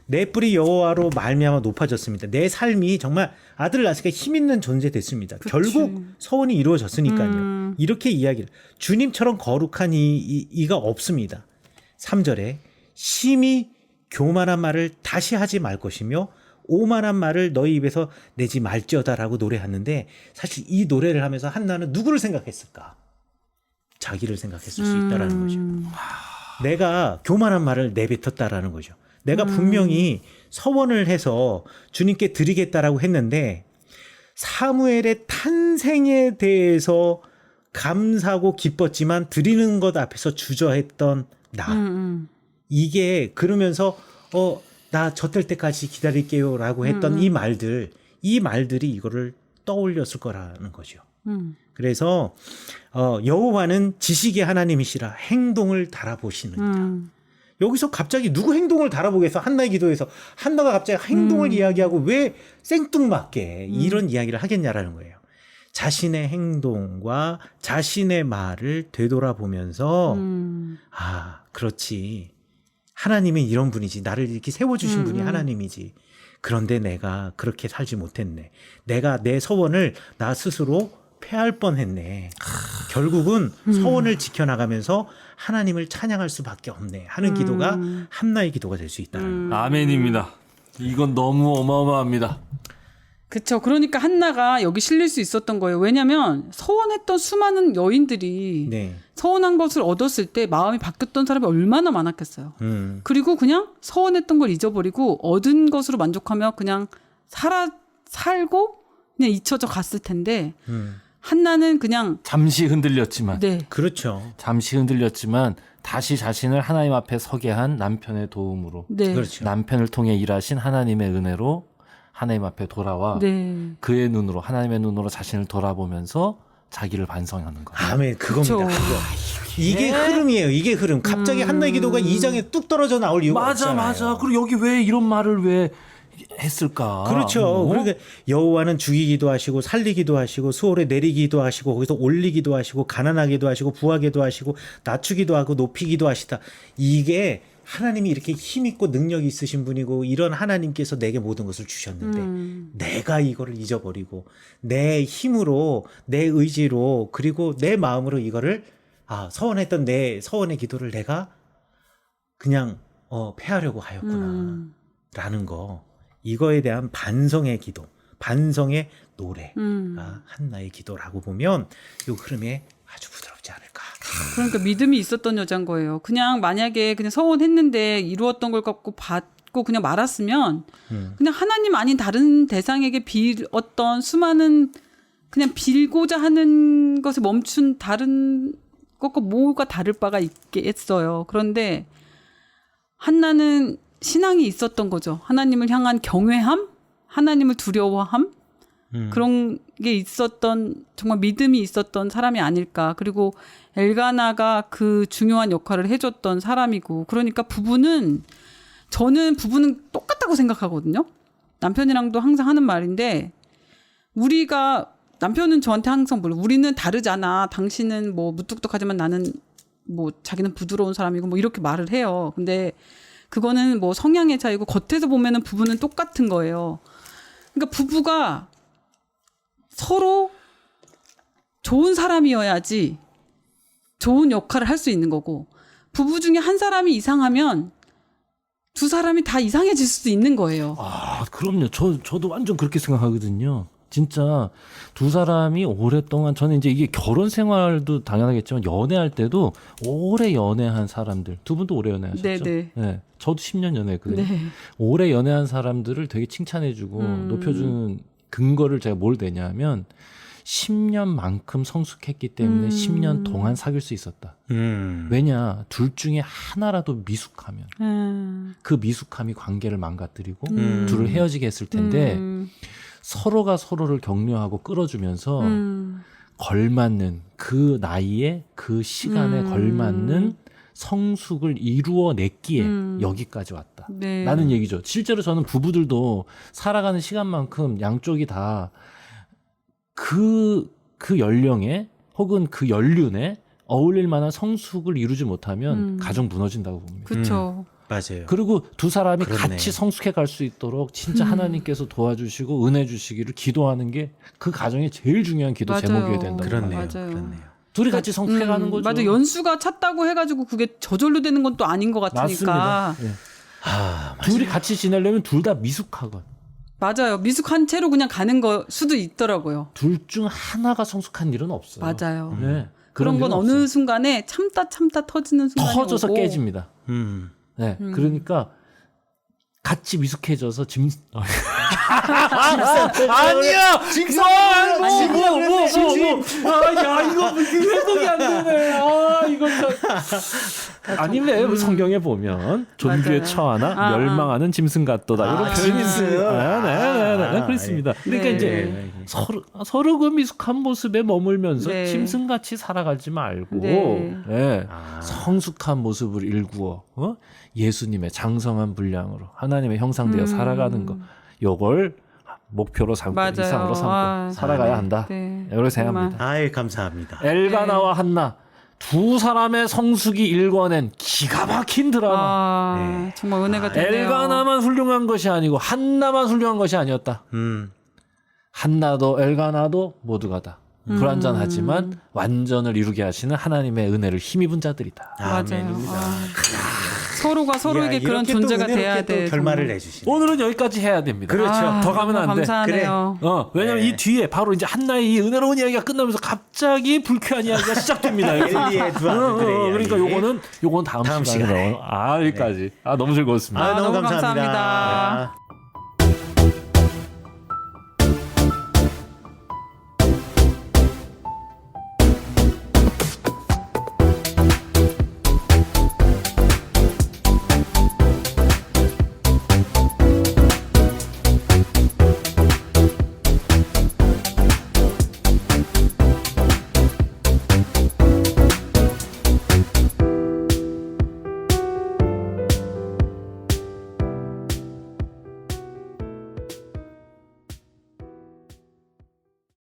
내 뿔이 여호와로 말미암아 높아졌습니다. 내 삶이 정말 아들을 낳았으니까 힘 있는 존재 됐습니다. 그치. 결국 서원이 이루어졌으니까요. 이렇게 이야기를 주님처럼 거룩한 이가 없습니다. 3절에 심히 교만한 말을 다시 하지 말 것이며 오만한 말을 너희 입에서 내지 말지어다라고 노래하는데 사실 이 노래를 하면서 한나는 누구를 생각했을까? 자기를 생각했을 수 있다라는 거죠. 내가 교만한 말을 내뱉었다라는 거죠. 내가 분명히 서원을 해서 주님께 드리겠다라고 했는데 사무엘의 탄생에 대해서 감사하고 기뻤지만 드리는 것 앞에서 주저했던 나. 이게 그러면서 나 젖될 때까지 기다릴게요라고 했던 이 말들이 이거를 떠올렸을 거라는 거죠. 그래서 여호와는 지식의 하나님이시라 행동을 달아보시느니라. 여기서 갑자기 누구 행동을 달아보겠어? 한나의 기도에서 한나가 갑자기 행동을 이야기하고 왜 생뚱맞게 이런 이야기를 하겠냐라는 거예요. 자신의 행동과 자신의 말을 되돌아보면서 그렇지. 하나님이 이런 분이지. 나를 이렇게 세워주신 분이 하나님이지. 그런데 내가 그렇게 살지 못했네. 내가 내 서원을 나 스스로 패할 뻔했네. 결국은 서원을 지켜나가면서 하나님을 찬양할 수밖에 없네 하는 기도가 한나의 기도가 될 수 있다는 거예요. 아멘입니다. 이건 너무 어마어마합니다. 그쵸. 그러니까 한나가 여기 실릴 수 있었던 거예요. 왜냐면 서원했던 수많은 여인들이 네. 서원한 것을 얻었을 때 마음이 바뀌었던 사람이 얼마나 많았겠어요. 그리고 그냥 서원했던 걸 잊어버리고 얻은 것으로 만족하며 그냥 살고 그냥 잊혀져 갔을 텐데 한나는 그냥 잠시 흔들렸지만 네. 그렇죠. 잠시 흔들렸지만 다시 자신을 하나님 앞에 서게 한 남편의 도움으로 네. 그렇죠. 남편을 통해 일하신 하나님의 은혜로 하나님 앞에 돌아와 네. 그의 눈으로 하나님의 눈으로 자신을 돌아보면서 자기를 반성하는 거예요. 아멘. 그겁니다. 그쵸. 그거. 이게 흐름이에요. 이게 흐름. 갑자기 한나의 기도가 2장에 뚝 떨어져 나올 이유가 없잖아요. 맞아. 그리고 여기 왜 이런 말을 왜 했을까? 그렇죠. 그러니까 여호와는 죽이기도 하시고 살리기도 하시고 수월에 내리기도 하시고 거기서 올리기도 하시고 가난하기도 하시고 부하기도 하시고 낮추기도 하고 높이기도 하시다. 이게 하나님이 이렇게 힘있고 능력이 있으신 분이고 이런 하나님께서 내게 모든 것을 주셨는데 내가 이거를 잊어버리고 내 힘으로 내 의지로 그리고 내 마음으로 이거를 서원했던 내 서원의 기도를 내가 그냥 패하려고 하였구나 라는 거. 이거에 대한 반성의 기도, 반성의 노래가 한나의 기도라고 보면 이 흐름에 아주 부드럽지 않을까. 그러니까 믿음이 있었던 여자인 거예요. 그냥 만약에 그냥 서원했는데 이루었던 걸 갖고 받고 그냥 말았으면 그냥 하나님 아닌 다른 대상에게 빌었던 수많은 그냥 빌고자 하는 것에 멈춘 다른 것과 뭐가 다를 바가 있겠어요. 그런데 한나는 신앙이 있었던 거죠. 하나님을 향한 경외함, 하나님을 두려워함, 그런 게 있었던 정말 믿음이 있었던 사람이 아닐까. 그리고 엘가나가 그 중요한 역할을 해줬던 사람이고, 그러니까 저는 부부는 똑같다고 생각하거든요. 남편이랑도 항상 하는 말인데, 남편은 저한테 항상 우리는 다르잖아. 당신은 뭐 무뚝뚝하지만 나는 뭐 자기는 부드러운 사람이고 뭐 이렇게 말을 해요. 근데 그거는 뭐 성향의 차이고 겉에서 보면은 부부는 똑같은 거예요. 그러니까 부부가 서로 좋은 사람이어야지 좋은 역할을 할 수 있는 거고, 부부 중에 한 사람이 이상하면 두 사람이 다 이상해질 수도 있는 거예요. 아, 그럼요. 저도 완전 그렇게 생각하거든요. 진짜 두 사람이 오랫동안, 저는 이제 이게 결혼 생활도 당연하겠지만 연애할 때도 오래 연애한 사람들, 두 분도 오래 연애하셨죠? 네네. 네, 저도 10년 연애했거든요. 네. 오래 연애한 사람들을 되게 칭찬해주고 높여주는 근거를 제가 뭘 대냐면 10년만큼 성숙했기 때문에 10년 동안 사귈 수 있었다. 왜냐, 둘 중에 하나라도 미숙하면 그 미숙함이 관계를 망가뜨리고 둘을 헤어지게 했을 텐데 서로가 서로를 격려하고 끌어주면서 걸맞는 그 나이에 그 시간에 걸맞는 성숙을 이루어냈기에 여기까지 왔다. 네. 라는 얘기죠. 실제로 저는 부부들도 살아가는 시간만큼 양쪽이 다 그 연령에 혹은 그 연륜에 어울릴 만한 성숙을 이루지 못하면 가정 무너진다고 봅니다. 그렇죠. 맞아요. 그리고 두 사람이 그렇네. 같이 성숙해 갈 수 있도록 진짜 하나님께서 도와주시고 은혜 주시기를 기도하는 게 그 가정의 제일 중요한 기도 맞아요. 제목이어야 된다고 그렇네요. 봐요. 맞아요. 그렇네요. 둘이 같이 성숙해 가는 거죠. 맞아. 연수가 찼다고 해가지고 그게 저절로 되는 건 또 아닌 것 같으니까. 맞습니다. 예. 아, 둘이 같이 지내려면 둘 다 미숙하건 맞아요. 미숙한 채로 그냥 가는 거 수도 있더라고요. 둘 중 하나가 성숙한 일은 없어요. 맞아요. 네. 그런 건 일은 어느 없어요. 순간에 참다 터지는 순간이 터져서 오고. 깨집니다. 네. 그러니까 같이 미숙해져서 아니야! 야, 이거 회복이 안 되네. 아, 이거 아니, 왜 성경에 보면 존귀에 맞아요. 처하나 멸망하는 짐승 같도다. 이런 표현이 있어요. 네. 그렇습니다. 그러니까 네. 이제 서로 그 미숙한 모습에 머물면서 네. 짐승같이 살아가지 말고 네. 예, 성숙한 모습을 일구어 예수님의 장성한 분량으로 하나님의 형상되어 살아가는 거, 요걸 목표로 삼고 맞아요. 이상으로 삼고 살아가야 한다. 네. 이렇게 생각합니다. 아이, 감사합니다. 엘가나와 한나 두 사람의 성숙이 일궈낸 기가 막힌 드라마. 네. 정말 은혜가 되네요. 엘가나만 훌륭한 것이 아니고 한나만 훌륭한 것이 아니었다. 한나도 엘가나도 모두가 다 불완전하지만 완전을 이루게 하시는 하나님의 은혜를 힘입은 자들이다. 맞아요. 아멘입니다. 서로가 서로에게 이야, 그런 이렇게 또 존재가 은혜롭게 돼야 또 돼. 결말을 정말. 내주시네. 오늘은 여기까지 해야 됩니다. 그렇죠. 더 가면 안 돼. 감사하네요. 왜냐면 네. 이 뒤에 바로 이제 한나의 이 은혜로운 이야기가 끝나면서 갑자기 불쾌한 이야기가 시작됩니다. 엘리의 두 아들들의 그러니까 이야기. 요거는 다음 시간에. 여기까지. 너무 즐거웠습니다. 너무 너무 감사합니다. 감사합니다.